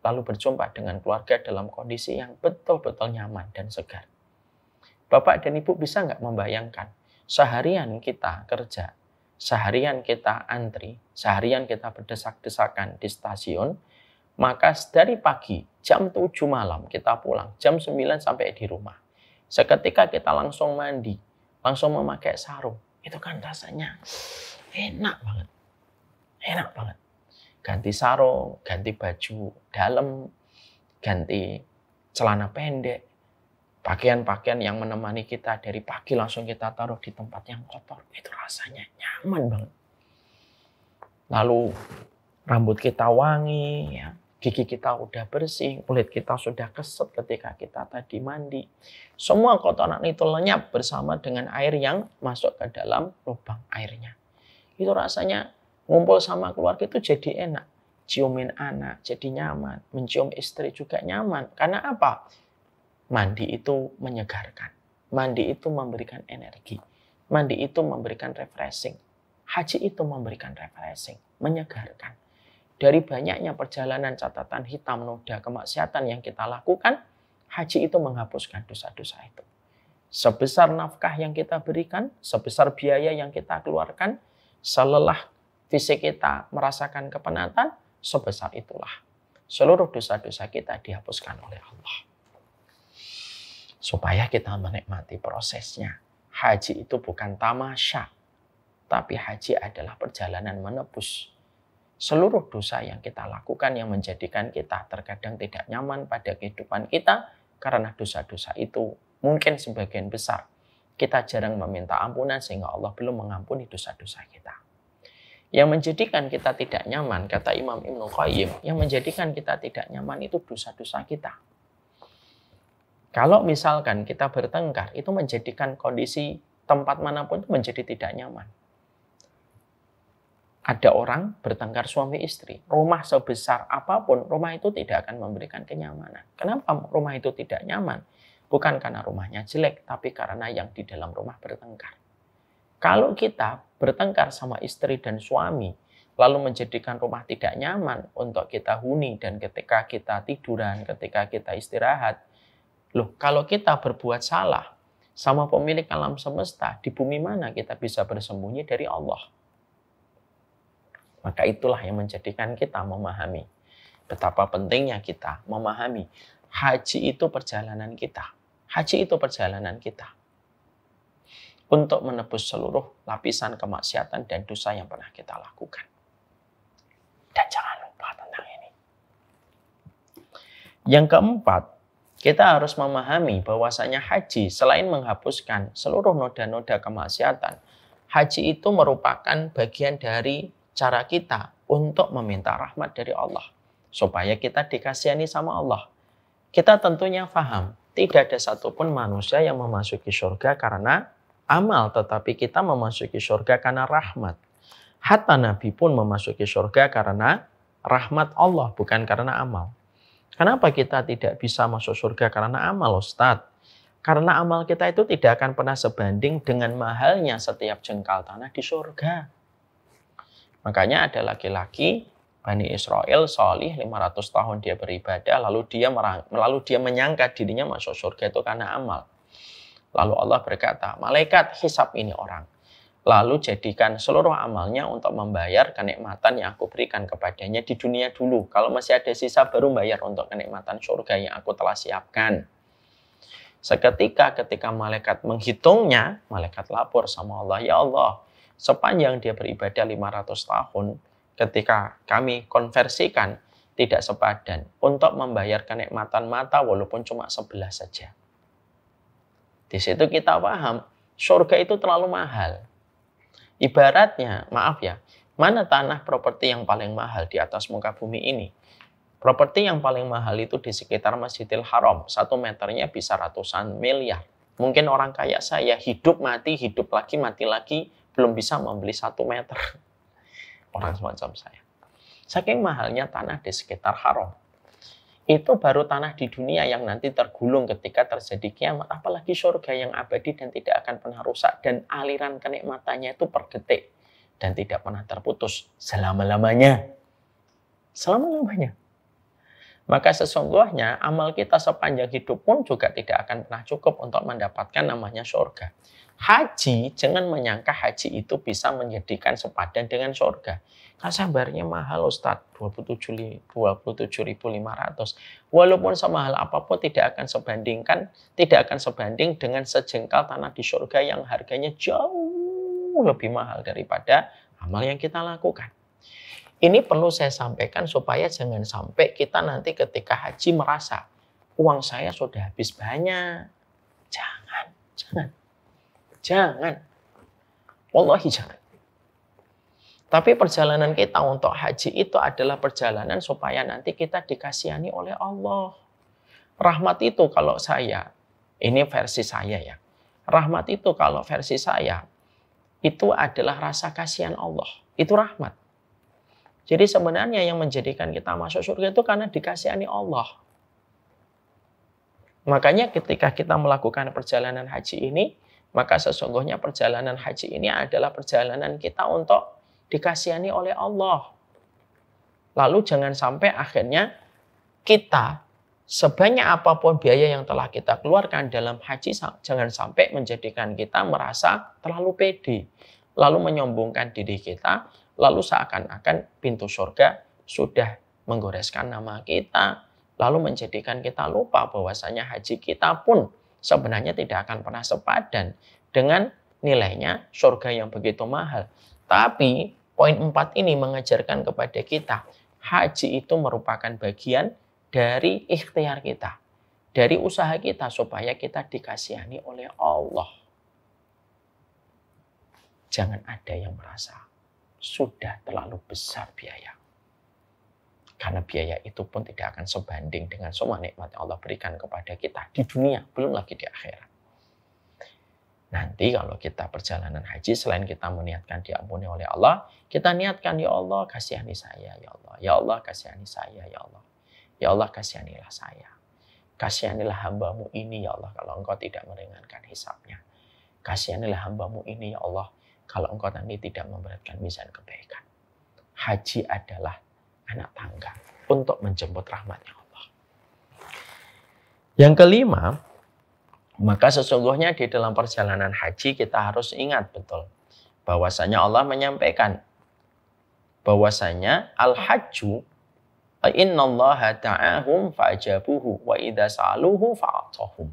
lalu berjumpa dengan keluarga dalam kondisi yang betul-betul nyaman dan segar. Bapak dan Ibu bisa nggak membayangkan, seharian kita kerja, seharian kita antri, seharian kita berdesak-desakan di stasiun, maka dari pagi jam 7 malam kita pulang, jam 9 sampai di rumah. Seketika kita langsung mandi, langsung memakai sarung, itu kan rasanya enak banget. Enak banget. Ganti sarung, ganti baju dalam, ganti celana pendek, pakaian-pakaian yang menemani kita dari pagi langsung kita taruh di tempat yang kotor. Itu rasanya nyaman banget. Lalu rambut kita wangi, ya, gigi kita udah bersih, kulit kita sudah keset ketika kita tadi mandi. Semua kotoran itu lenyap bersama dengan air yang masuk ke dalam lubang airnya. Itu rasanya ngumpul sama keluarga itu jadi enak. Ciumin anak jadi nyaman, mencium istri juga nyaman. Karena apa? Mandi itu menyegarkan. Mandi itu memberikan energi. Mandi itu memberikan refreshing. Haji itu memberikan refreshing, menyegarkan. Dari banyaknya perjalanan catatan hitam noda kemaksiatan yang kita lakukan, haji itu menghapuskan dosa-dosa itu. Sebesar nafkah yang kita berikan, sebesar biaya yang kita keluarkan, selelah fisik kita merasakan kepenatan, sebesar itulah seluruh dosa-dosa kita dihapuskan oleh Allah. Supaya kita menikmati prosesnya. Haji itu bukan tamasya, tapi haji adalah perjalanan menebus seluruh dosa yang kita lakukan yang menjadikan kita terkadang tidak nyaman pada kehidupan kita, karena dosa-dosa itu mungkin sebagian besar kita jarang meminta ampunan sehingga Allah belum mengampuni dosa-dosa kita. Yang menjadikan kita tidak nyaman, kata Imam Ibnu Qayyim, yang menjadikan kita tidak nyaman itu dosa-dosa kita. Kalau misalkan kita bertengkar, itu menjadikan kondisi tempat manapun itu menjadi tidak nyaman. Ada orang bertengkar suami istri, rumah sebesar apapun, rumah itu tidak akan memberikan kenyamanan. Kenapa rumah itu tidak nyaman? Bukan karena rumahnya jelek, tapi karena yang di dalam rumah bertengkar. Kalau kita bertengkar sama istri dan suami, lalu menjadikan rumah tidak nyaman untuk kita huni dan ketika kita tiduran, ketika kita istirahat, loh, kalau kita berbuat salah sama pemilik alam semesta, di bumi mana kita bisa bersembunyi dari Allah? Maka itulah yang menjadikan kita memahami betapa pentingnya kita memahami haji itu perjalanan kita. Haji itu perjalanan kita untuk menebus seluruh lapisan kemaksiatan dan dosa yang pernah kita lakukan. Dan jangan lupa tentang ini. Yang keempat, kita harus memahami bahwasanya haji selain menghapuskan seluruh noda-noda kemaksiatan, Haji itu merupakan bagian dari cara kita untuk meminta rahmat dari Allah. Supaya kita dikasihani sama Allah. Kita tentunya paham, tidak ada satupun manusia yang memasuki surga karena amal, tetapi kita memasuki surga karena rahmat. Hatta Nabi pun memasuki surga karena rahmat Allah, bukan karena amal. Kenapa kita tidak bisa masuk surga karena amal, Ustadz? Karena amal kita itu tidak akan pernah sebanding dengan mahalnya setiap jengkal tanah di surga. Makanya ada laki-laki Bani Israel, Sholih, 500 tahun dia beribadah, lalu dia menyangka dirinya masuk surga itu karena amal. Lalu Allah berkata, malaikat hisab ini orang. Lalu jadikan seluruh amalnya untuk membayar kenikmatan yang aku berikan kepadanya di dunia dulu. Kalau masih ada sisa baru bayar untuk kenikmatan surga yang aku telah siapkan. Seketika ketika malaikat menghitungnya, malaikat lapor sama Allah, ya Allah, sepanjang dia beribadah 500 tahun, ketika kami konversikan tidak sepadan untuk membayar kenikmatan mata walaupun cuma sebelah saja. Di situ kita paham, surga itu terlalu mahal. Ibaratnya, maaf ya, mana tanah properti yang paling mahal di atas muka bumi ini? Properti yang paling mahal itu di sekitar Masjidil Haram. 1 meternya bisa ratusan miliar. Mungkin orang kaya saya hidup mati, hidup lagi, mati lagi, belum bisa membeli 1 meter. Orang semacam saya. Saking mahalnya tanah di sekitar Haram. Itu baru tanah di dunia yang nanti tergulung ketika terjadi kiamat. Apalagi surga yang abadi dan tidak akan pernah rusak. Dan aliran kenikmatannya itu per detik. Dan tidak pernah terputus selama-lamanya. Selama-lamanya. Maka sesungguhnya amal kita sepanjang hidup pun juga tidak akan pernah cukup untuk mendapatkan namanya surga. Haji, jangan menyangka haji itu bisa menjadikan sepadan dengan surga. Kan sabarnya mahal Ustadz, 27.500. Walaupun semahal apapun tidak akan sebanding dengan sejengkal tanah di surga yang harganya jauh lebih mahal daripada amal yang kita lakukan. Ini perlu saya sampaikan supaya jangan sampai kita nanti ketika haji merasa uang saya sudah habis banyak. Jangan. Wallahi jangan. Tapi perjalanan kita untuk haji itu adalah perjalanan supaya nanti kita dikasihani oleh Allah. Rahmat itu kalau saya, ini versi saya ya. Rahmat itu kalau versi saya, itu adalah rasa kasihan Allah. Itu rahmat. Jadi sebenarnya yang menjadikan kita masuk surga itu karena dikasihani Allah. Makanya ketika kita melakukan perjalanan haji ini, maka sesungguhnya perjalanan haji ini adalah perjalanan kita untuk dikasihani oleh Allah. Lalu jangan sampai akhirnya kita sebanyak apapun biaya yang telah kita keluarkan dalam haji, jangan sampai menjadikan kita merasa terlalu pede. Lalu menyombongkan diri kita, lalu seakan-akan pintu surga sudah menggoreskan nama kita, lalu menjadikan kita lupa bahwasanya haji kita pun sebenarnya tidak akan pernah sepadan dengan nilainya surga yang begitu mahal. Tapi poin 4 ini mengajarkan kepada kita, haji itu merupakan bagian dari ikhtiar kita, dari usaha kita supaya kita dikasihani oleh Allah. Jangan ada yang merasa sudah terlalu besar biaya. Karena biaya itu pun tidak akan sebanding dengan semua nikmat yang Allah berikan kepada kita di dunia, belum lagi di akhirat. Nanti kalau kita perjalanan haji, selain kita meniatkan diampuni oleh Allah, kita niatkan, ya Allah kasihani saya, ya Allah. Ya Allah kasihani saya, ya Allah. Ya Allah kasihanilah saya. Kasihanilah hambamu ini, ya Allah, kalau engkau tidak meringankan hisabnya. Kasihanilah hambamu ini, ya Allah, kalau engkau nanti tidak memberatkan mizan kebaikan. Haji adalah anak tangga untuk menjemput rahmatnya Allah. Yang kelima, maka sesungguhnya di dalam perjalanan haji kita harus ingat betul bahwasanya Allah menyampaikan bahwasanya al-hajju innallaha ta'ahum fa'ajabuhu wa idza sa'aluhu fa'atahum.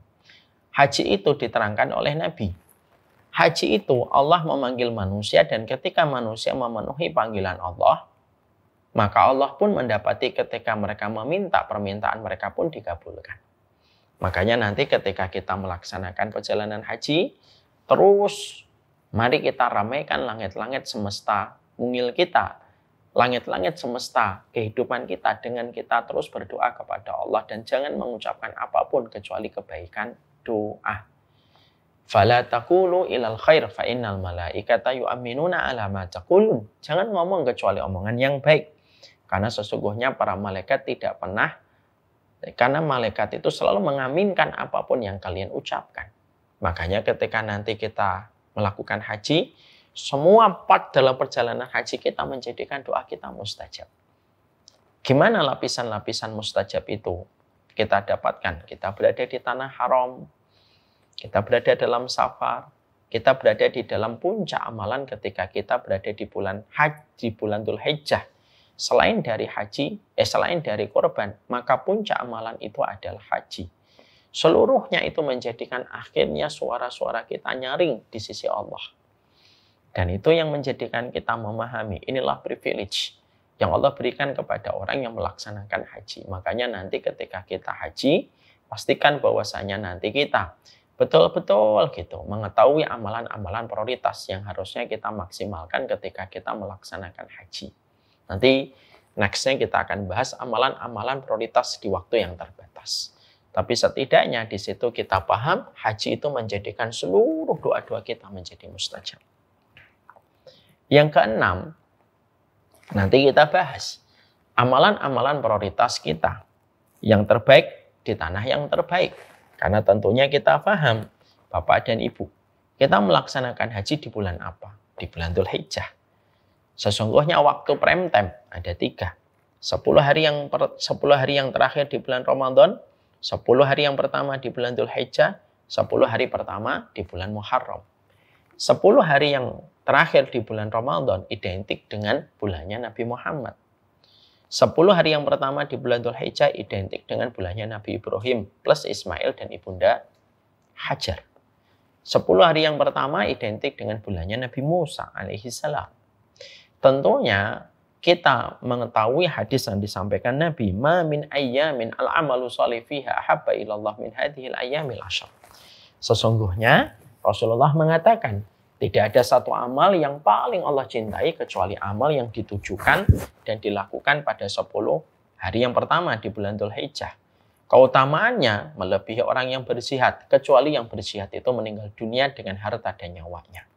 Haji itu diterangkan oleh Nabi. Haji itu Allah memanggil manusia dan ketika manusia memenuhi panggilan Allah, maka Allah pun mendapati ketika mereka meminta permintaan mereka pun dikabulkan. Makanya nanti ketika kita melaksanakan perjalanan haji, terus Mari kita ramaikan langit-langit semesta mungil kita, langit-langit semesta kehidupan kita dengan kita terus berdoa kepada Allah dan jangan mengucapkan apapun kecuali kebaikan doa. Fala taqulu ilal khair fa innal malaikata yu'minuna ala ma taqulun. Jangan ngomong kecuali omongan yang baik. Karena sesungguhnya para malaikat tidak pernah, karena malaikat itu selalu mengaminkan apapun yang kalian ucapkan. Makanya ketika nanti kita melakukan haji, semua part dalam perjalanan haji kita menjadikan doa kita mustajab. Gimana lapisan-lapisan mustajab itu kita dapatkan? Kita berada di tanah haram, kita berada dalam safar, kita berada di dalam puncak amalan ketika kita berada di bulan haji, bulan Dzulhijjah. Selain dari korban, maka puncak amalan itu adalah haji. Seluruhnya itu menjadikan akhirnya suara-suara kita nyaring di sisi Allah. Dan itu yang menjadikan kita memahami, inilah privilege yang Allah berikan kepada orang yang melaksanakan haji. Makanya nanti ketika kita haji, pastikan bahwasanya nanti kita betul-betul gitu mengetahui amalan-amalan prioritas yang harusnya kita maksimalkan ketika kita melaksanakan haji. Nanti nextnya kita akan bahas amalan-amalan prioritas di waktu yang terbatas. Tapi setidaknya di situ kita paham haji itu menjadikan seluruh doa-doa kita menjadi mustajab. Yang keenam, nanti kita bahas amalan-amalan prioritas kita yang terbaik di tanah yang terbaik. Karena tentunya kita paham, Bapak dan Ibu, kita melaksanakan haji di bulan apa? Di bulan Dzulhijjah. Sesungguhnya waktu prime time ada 3. 10 hari yang terakhir di bulan Ramadan, 10 hari yang pertama di bulan Dzulhijjah, 10 hari pertama di bulan Muharram. 10 hari yang terakhir di bulan Ramadan identik dengan bulannya Nabi Muhammad. 10 hari yang pertama di bulan Dzulhijjah identik dengan bulannya Nabi Ibrahim plus Ismail dan Ibunda Hajar. 10 hari yang pertama identik dengan bulannya Nabi Musa alaihi salam. Tentunya kita mengetahui hadis yang disampaikan Nabi, ma min ayyamin al-amalu shalih fiha ahabba ilallah min hadhil ayyamil ashar. Sesungguhnya Rasulullah mengatakan, tidak ada satu amal yang paling Allah cintai kecuali amal yang ditujukan dan dilakukan pada 10 hari yang pertama di bulan Dzulhijjah. Keutamaannya melebihi orang yang berjihad, kecuali yang berjihad itu meninggal dunia dengan harta dan nyawanya.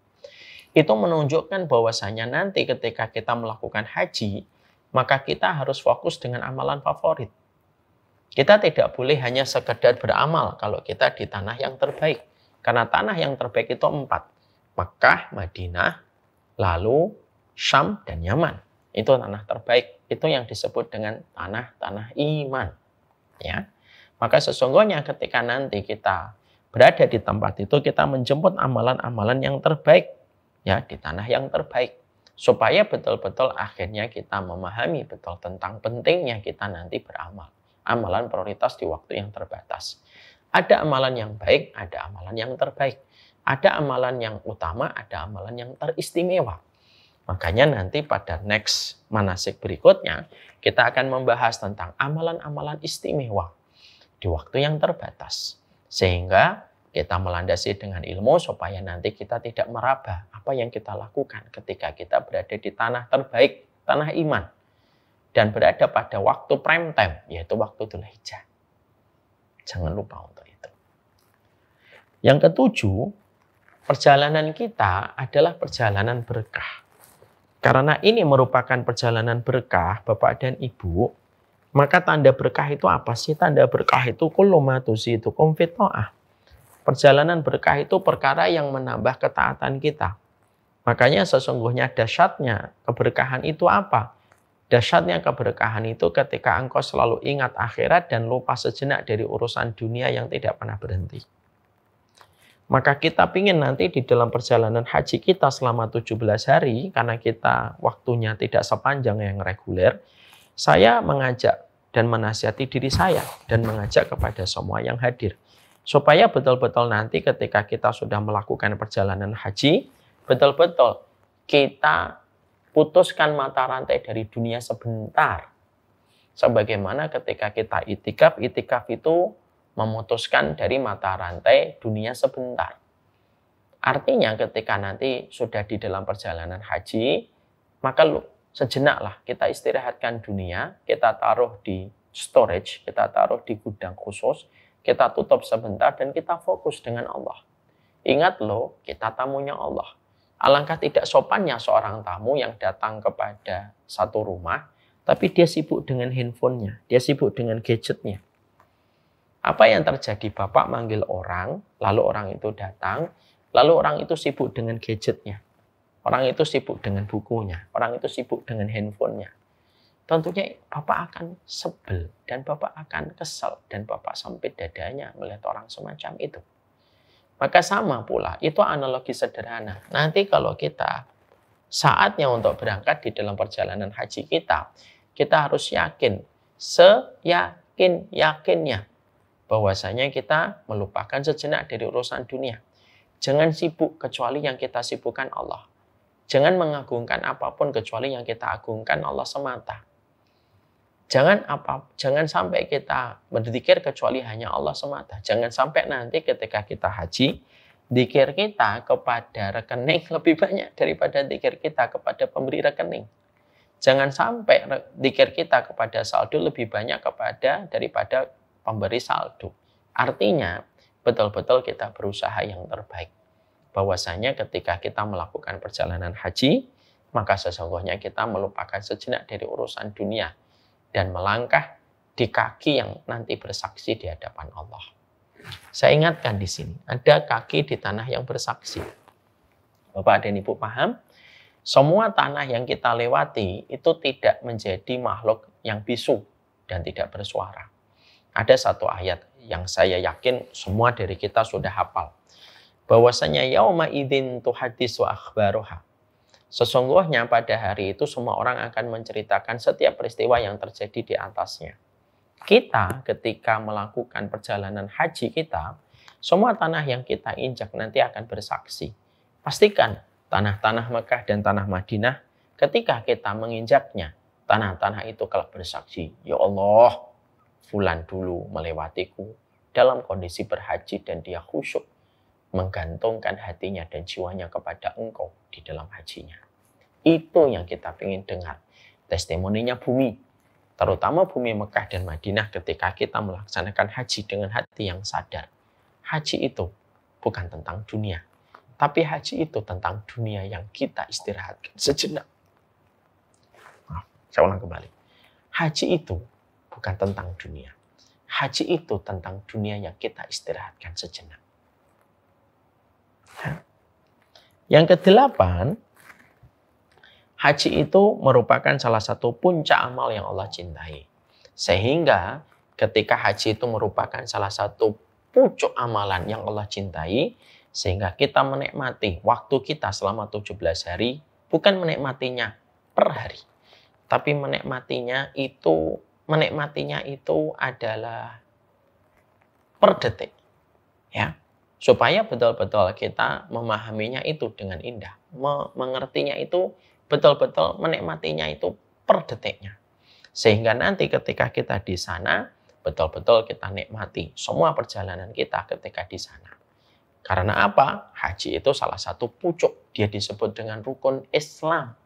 Itu menunjukkan bahwasanya nanti ketika kita melakukan haji, maka kita harus fokus dengan amalan favorit. Kita tidak boleh hanya sekedar beramal kalau kita di tanah yang terbaik. Karena tanah yang terbaik itu 4. Mekah, Madinah, lalu Syam, dan Yaman. Itu tanah terbaik. Itu yang disebut dengan tanah-tanah iman. Ya. Maka sesungguhnya ketika nanti kita berada di tempat itu, kita menjemput amalan-amalan yang terbaik. Ya, di tanah yang terbaik. Supaya betul-betul akhirnya kita memahami betul tentang pentingnya kita nanti beramal. Amalan prioritas di waktu yang terbatas. Ada amalan yang baik, ada amalan yang terbaik. Ada amalan yang utama, ada amalan yang teristimewa. Makanya nanti pada next manasik berikutnya, kita akan membahas tentang amalan-amalan istimewa di waktu yang terbatas. Sehingga kita melandasi dengan ilmu supaya nanti kita tidak meraba apa yang kita lakukan ketika kita berada di tanah terbaik, tanah iman. Dan berada pada waktu prime time, yaitu waktu Dzulhijjah. Jangan lupa untuk itu. Yang ketujuh, perjalanan kita adalah perjalanan berkah. Karena ini merupakan perjalanan berkah, Bapak dan Ibu, maka tanda berkah itu apa sih? Tanda berkah itu kullu ma tuzidukum fit ta'ah. Perjalanan berkah itu perkara yang menambah ketaatan kita. Makanya sesungguhnya dahsyatnya keberkahan itu apa? Dahsyatnya keberkahan itu ketika engkau selalu ingat akhirat dan lupa sejenak dari urusan dunia yang tidak pernah berhenti. Maka kita ingin nanti di dalam perjalanan haji kita selama 17 hari, karena kita waktunya tidak sepanjang yang reguler, saya mengajak dan menasihati diri saya dan mengajak kepada semua yang hadir. Supaya betul-betul nanti ketika kita sudah melakukan perjalanan haji, betul-betul kita putuskan mata rantai dari dunia sebentar. Sebagaimana ketika kita itikaf, itikaf itu memutuskan dari mata rantai dunia sebentar. Artinya ketika nanti sudah di dalam perjalanan haji, maka sejenaklah kita istirahatkan dunia, kita taruh di storage, kita taruh di gudang khusus, kita tutup sebentar dan kita fokus dengan Allah. Ingat loh, kita tamunya Allah. Alangkah tidak sopannya seorang tamu yang datang kepada satu rumah, tapi dia sibuk dengan handphonenya, dia sibuk dengan gadgetnya. Apa yang terjadi? Bapak manggil orang, lalu orang itu datang, lalu orang itu sibuk dengan gadgetnya. Orang itu sibuk dengan bukunya, orang itu sibuk dengan handphonenya. Tentunya Bapak akan sebel dan Bapak akan kesal dan Bapak sampai dadanya melihat orang semacam itu. Maka sama pula, itu analogi sederhana. Nanti kalau kita saatnya untuk berangkat di dalam perjalanan haji kita harus yakin, seyakin-yakinnya bahwasanya kita melupakan sejenak dari urusan dunia. Jangan sibuk kecuali yang kita sibukkan Allah. Jangan mengagungkan apapun kecuali yang kita agungkan Allah semata. Jangan sampai kita berzikir kecuali hanya Allah semata. Jangan sampai nanti ketika kita haji, zikir kita kepada rekening lebih banyak daripada zikir kita kepada pemberi rekening. Jangan sampai zikir kita kepada saldo lebih banyak daripada pemberi saldo. Artinya, betul-betul kita berusaha yang terbaik. Bahwasanya ketika kita melakukan perjalanan haji, maka sesungguhnya kita melupakan sejenak dari urusan dunia dan melangkah di kaki yang nanti bersaksi di hadapan Allah. Saya ingatkan di sini, ada kaki di tanah yang bersaksi. Bapak dan Ibu paham? Semua tanah yang kita lewati itu tidak menjadi makhluk yang bisu dan tidak bersuara. Ada satu ayat yang saya yakin semua dari kita sudah hafal. Bahwasanya yauma idzin tuhaddisu akhbaruha. Sesungguhnya pada hari itu semua orang akan menceritakan setiap peristiwa yang terjadi di atasnya. Kita ketika melakukan perjalanan haji kita, semua tanah yang kita injak nanti akan bersaksi. Pastikan tanah-tanah Mekah dan tanah Madinah ketika kita menginjaknya, tanah-tanah itu kelak bersaksi, ya Allah, fulan dulu melewatiku dalam kondisi berhaji dan dia khusyuk menggantungkan hatinya dan jiwanya kepada Engkau di dalam hajinya. Itu yang kita ingin dengar. Testimoninya bumi, terutama bumi Mekah dan Madinah ketika kita melaksanakan haji dengan hati yang sadar. Haji itu bukan tentang dunia, tapi haji itu tentang dunia yang kita istirahatkan sejenak. Saya ulang kembali. Haji itu bukan tentang dunia. Haji itu tentang dunia yang kita istirahatkan sejenak. Yang kedelapan, haji itu merupakan salah satu puncak amal yang Allah cintai. Sehingga ketika haji itu merupakan salah satu puncak amalan yang Allah cintai, sehingga kita menikmati waktu kita selama 17 hari, bukan menikmatinya per hari, tapi menikmatinya itu adalah per detik. Ya. Supaya betul-betul kita memahaminya itu dengan indah. Mengertinya itu betul-betul, menikmatinya itu per detiknya. Sehingga nanti ketika kita di sana, betul-betul kita nikmati semua perjalanan kita ketika di sana. Karena apa? Haji itu salah satu pucuk. Dia disebut dengan rukun Islam.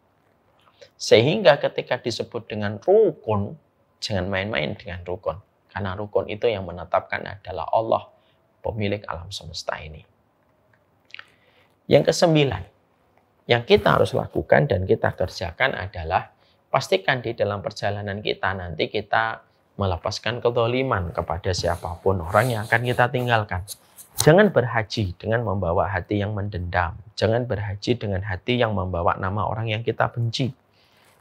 Sehingga ketika disebut dengan rukun, jangan main-main dengan rukun. Karena rukun itu yang menetapkan adalah Allah, pemilik alam semesta ini. Yang kesembilan, yang kita harus lakukan dan kita kerjakan adalah pastikan di dalam perjalanan kita nanti kita melepaskan kezaliman kepada siapapun orang yang akan kita tinggalkan. Jangan berhaji dengan membawa hati yang mendendam. Jangan berhaji dengan hati yang membawa nama orang yang kita benci.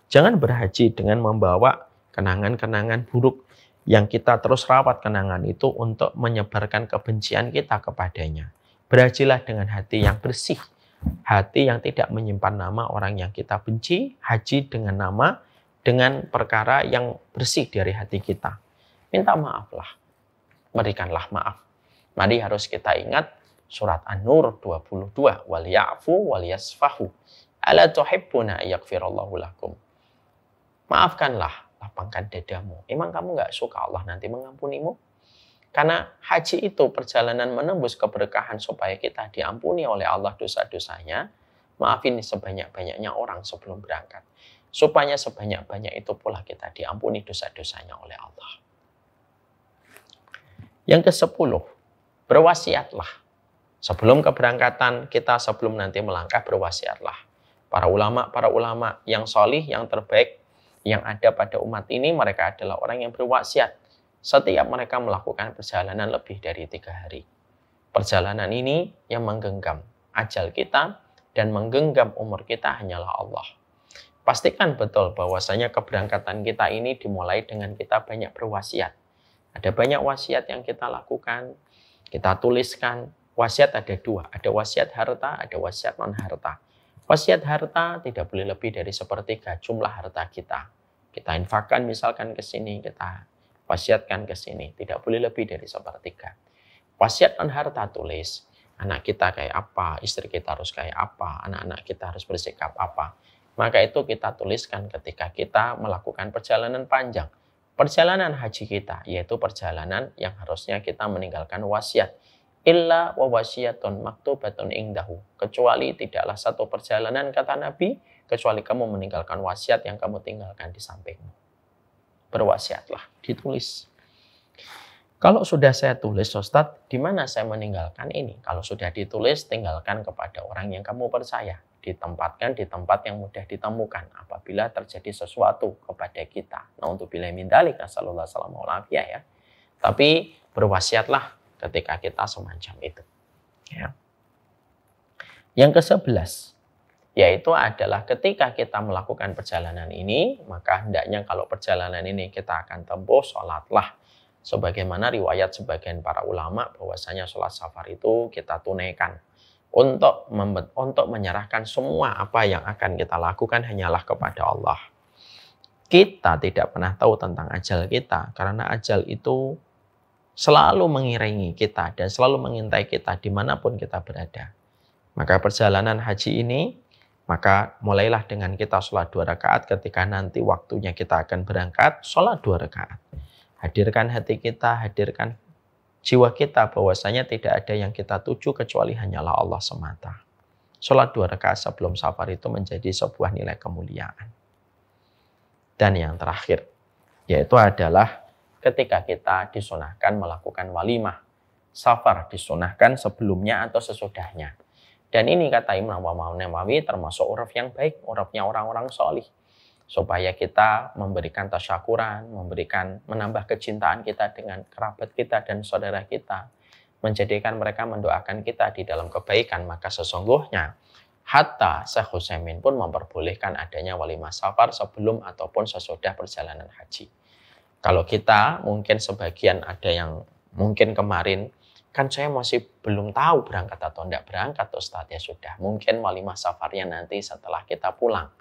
Jangan berhaji dengan membawa kenangan-kenangan buruk yang kita terus rawat kenangan itu untuk menyebarkan kebencian kita kepadanya. Berhajilah dengan hati yang bersih, hati yang tidak menyimpan nama orang yang kita benci, haji dengan perkara yang bersih dari hati kita. Minta maaflah, berikanlah maaf. Mari harus kita ingat surat An-Nur 22, wal ya'fu wal yasfahu, ala tuhibbuna yaghfirallahu lakum. Maafkanlah, lapangkan dadamu. Emang kamu nggak suka Allah nanti mengampunimu? Karena haji itu perjalanan menembus keberkahan supaya kita diampuni oleh Allah dosa-dosanya. Maafin sebanyak-banyaknya orang sebelum berangkat. Supaya sebanyak-banyak itu pula kita diampuni dosa-dosanya oleh Allah. Yang ke-10, berwasiatlah. Sebelum keberangkatan kita, sebelum nanti melangkah, berwasiatlah. Para ulama yang solih, yang terbaik, yang ada pada umat ini, mereka adalah orang yang berwasiat. Setiap mereka melakukan perjalanan lebih dari 3 hari. Perjalanan ini yang menggenggam ajal kita dan menggenggam umur kita hanyalah Allah. Pastikan betul bahwasanya keberangkatan kita ini dimulai dengan kita banyak berwasiat. Ada banyak wasiat yang kita lakukan, kita tuliskan. Wasiat ada 2, ada wasiat harta, ada wasiat non-harta. Wasiat harta tidak boleh lebih dari 1/3 jumlah harta kita. Kita infakkan misalkan ke sini, kita wasiatkan ke sini, tidak boleh lebih dari 1/3. Wasiat non-harta tulis, anak kita kayak apa, istri kita harus kayak apa, anak-anak kita harus bersikap apa. Maka itu kita tuliskan ketika kita melakukan perjalanan panjang. Perjalanan haji kita, yaitu perjalanan yang harusnya kita meninggalkan wasiat. Illa wa wasiyatun maktubatun indahu. Kecuali tidaklah satu perjalanan, kata Nabi, kecuali kamu meninggalkan wasiat yang kamu tinggalkan di sampingmu. Berwasiatlah, ditulis. Kalau sudah saya tulis, Ustadz, di mana saya meninggalkan ini? Kalau sudah ditulis, tinggalkan kepada orang yang kamu percaya. Ditempatkan di tempat yang mudah ditemukan apabila terjadi sesuatu kepada kita. Nah, untuk bila min dzalik, nasallallahu alaihi ya. Tapi berwasiatlah ketika kita semacam itu. Ya. Yang ke-11, yaitu adalah ketika kita melakukan perjalanan ini, maka hendaknya kalau perjalanan ini kita akan tempuh, sholatlah. Sebagaimana riwayat sebagian para ulama bahwasanya sholat safar itu kita tunaikan. Untuk menyerahkan semua apa yang akan kita lakukan hanyalah kepada Allah. Kita tidak pernah tahu tentang ajal kita, karena ajal itu selalu mengiringi kita dan selalu mengintai kita dimanapun kita berada. Maka perjalanan haji ini, maka mulailah dengan kita sholat 2 rakaat ketika nanti waktunya kita akan berangkat, sholat 2 rakaat. Hadirkan hati kita, hadirkan jiwa kita bahwasanya tidak ada yang kita tuju kecuali hanyalah Allah semata. Sholat 2 rakaat sebelum safar itu menjadi sebuah nilai kemuliaan. Dan yang terakhir, yaitu adalah ketika kita disunahkan melakukan walimah. Safar disunahkan sebelumnya atau sesudahnya. Dan ini kata Imam Nawawi termasuk uruf yang baik, urufnya orang-orang solih. Supaya kita memberikan tasyakuran, menambah kecintaan kita dengan kerabat kita dan saudara kita. Menjadikan mereka mendoakan kita di dalam kebaikan. Maka sesungguhnya hatta Syekh Utsaimin pun memperbolehkan adanya walimah safar sebelum ataupun sesudah perjalanan haji. Kalau kita mungkin sebagian ada yang mungkin kemarin, kan saya masih belum tahu berangkat atau tidak berangkat, Ustadz, ya sudah. Mungkin walimah safarnya nanti setelah kita pulang.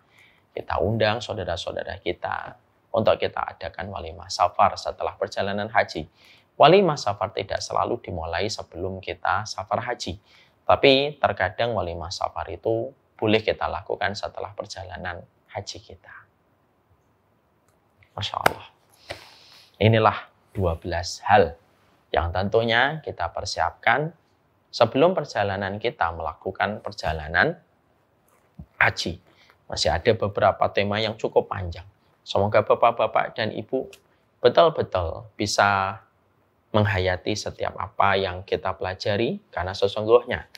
Kita undang saudara-saudara kita untuk kita adakan walimah safar setelah perjalanan haji. Walimah safar tidak selalu dimulai sebelum kita safar haji. Tapi terkadang walimah safar itu boleh kita lakukan setelah perjalanan haji kita. Masya Allah. Inilah 12 hal yang tentunya kita persiapkan sebelum perjalanan kita melakukan perjalanan haji. Masih ada beberapa tema yang cukup panjang. Semoga bapak-bapak dan ibu betul-betul bisa menghayati setiap apa yang kita pelajari, karena sesungguhnya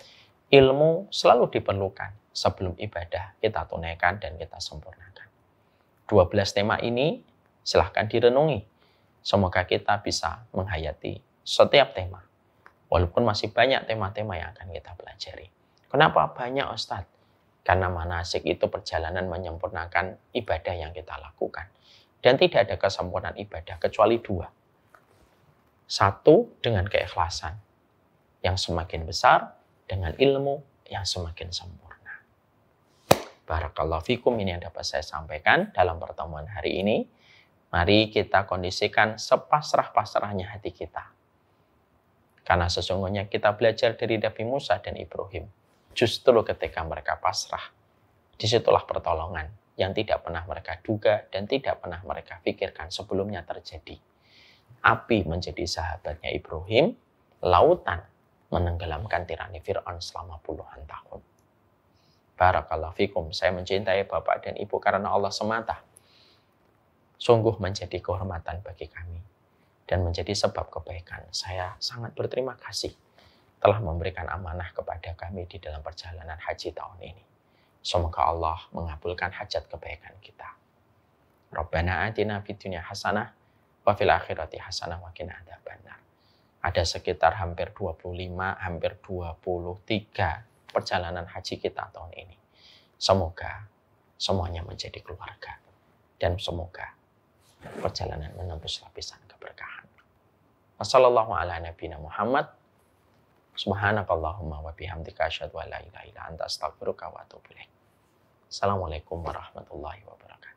ilmu selalu diperlukan sebelum ibadah kita tunaikan dan kita sempurnakan. 12 tema ini silahkan direnungi. Semoga kita bisa menghayati setiap tema. Walaupun masih banyak tema-tema yang akan kita pelajari. Kenapa banyak, Ustadz? Karena manasik itu perjalanan menyempurnakan ibadah yang kita lakukan. Dan tidak ada kesempurnaan ibadah kecuali 2. 1, dengan keikhlasan yang semakin besar, dengan ilmu yang semakin sempurna. Barakallahu fikum, ini yang dapat saya sampaikan dalam pertemuan hari ini. Mari kita kondisikan sepasrah-pasrahnya hati kita. Karena sesungguhnya kita belajar dari Nabi Musa dan Ibrahim. Justru ketika mereka pasrah, disitulah pertolongan yang tidak pernah mereka duga dan tidak pernah mereka pikirkan sebelumnya terjadi. Api menjadi sahabatnya Ibrahim, lautan menenggelamkan tirani Fir'aun selama puluhan tahun. Barakallahu fikum, saya mencintai Bapak dan Ibu karena Allah semata. Sungguh menjadi kehormatan bagi kami dan menjadi sebab kebaikan. Saya sangat berterima kasih telah memberikan amanah kepada kami di dalam perjalanan haji tahun ini. Semoga Allah mengabulkan hajat kebaikan kita. Rabbana atina fid dunya hasanah wa fil akhirati hasanah wa qina adzabannar. Ada sekitar hampir 25, hampir 23 perjalanan haji kita tahun ini. Semoga semuanya menjadi keluarga dan semoga perjalanan menembus lapisan keberkahan. Wassallallahu ala nabiyina Muhammad. Subhanakallahumma wa bihamdika asyhadu an la ilaha illa anta astaghfiruka wa atubu ilaik. Assalamualaikum warahmatullahi wabarakatuh.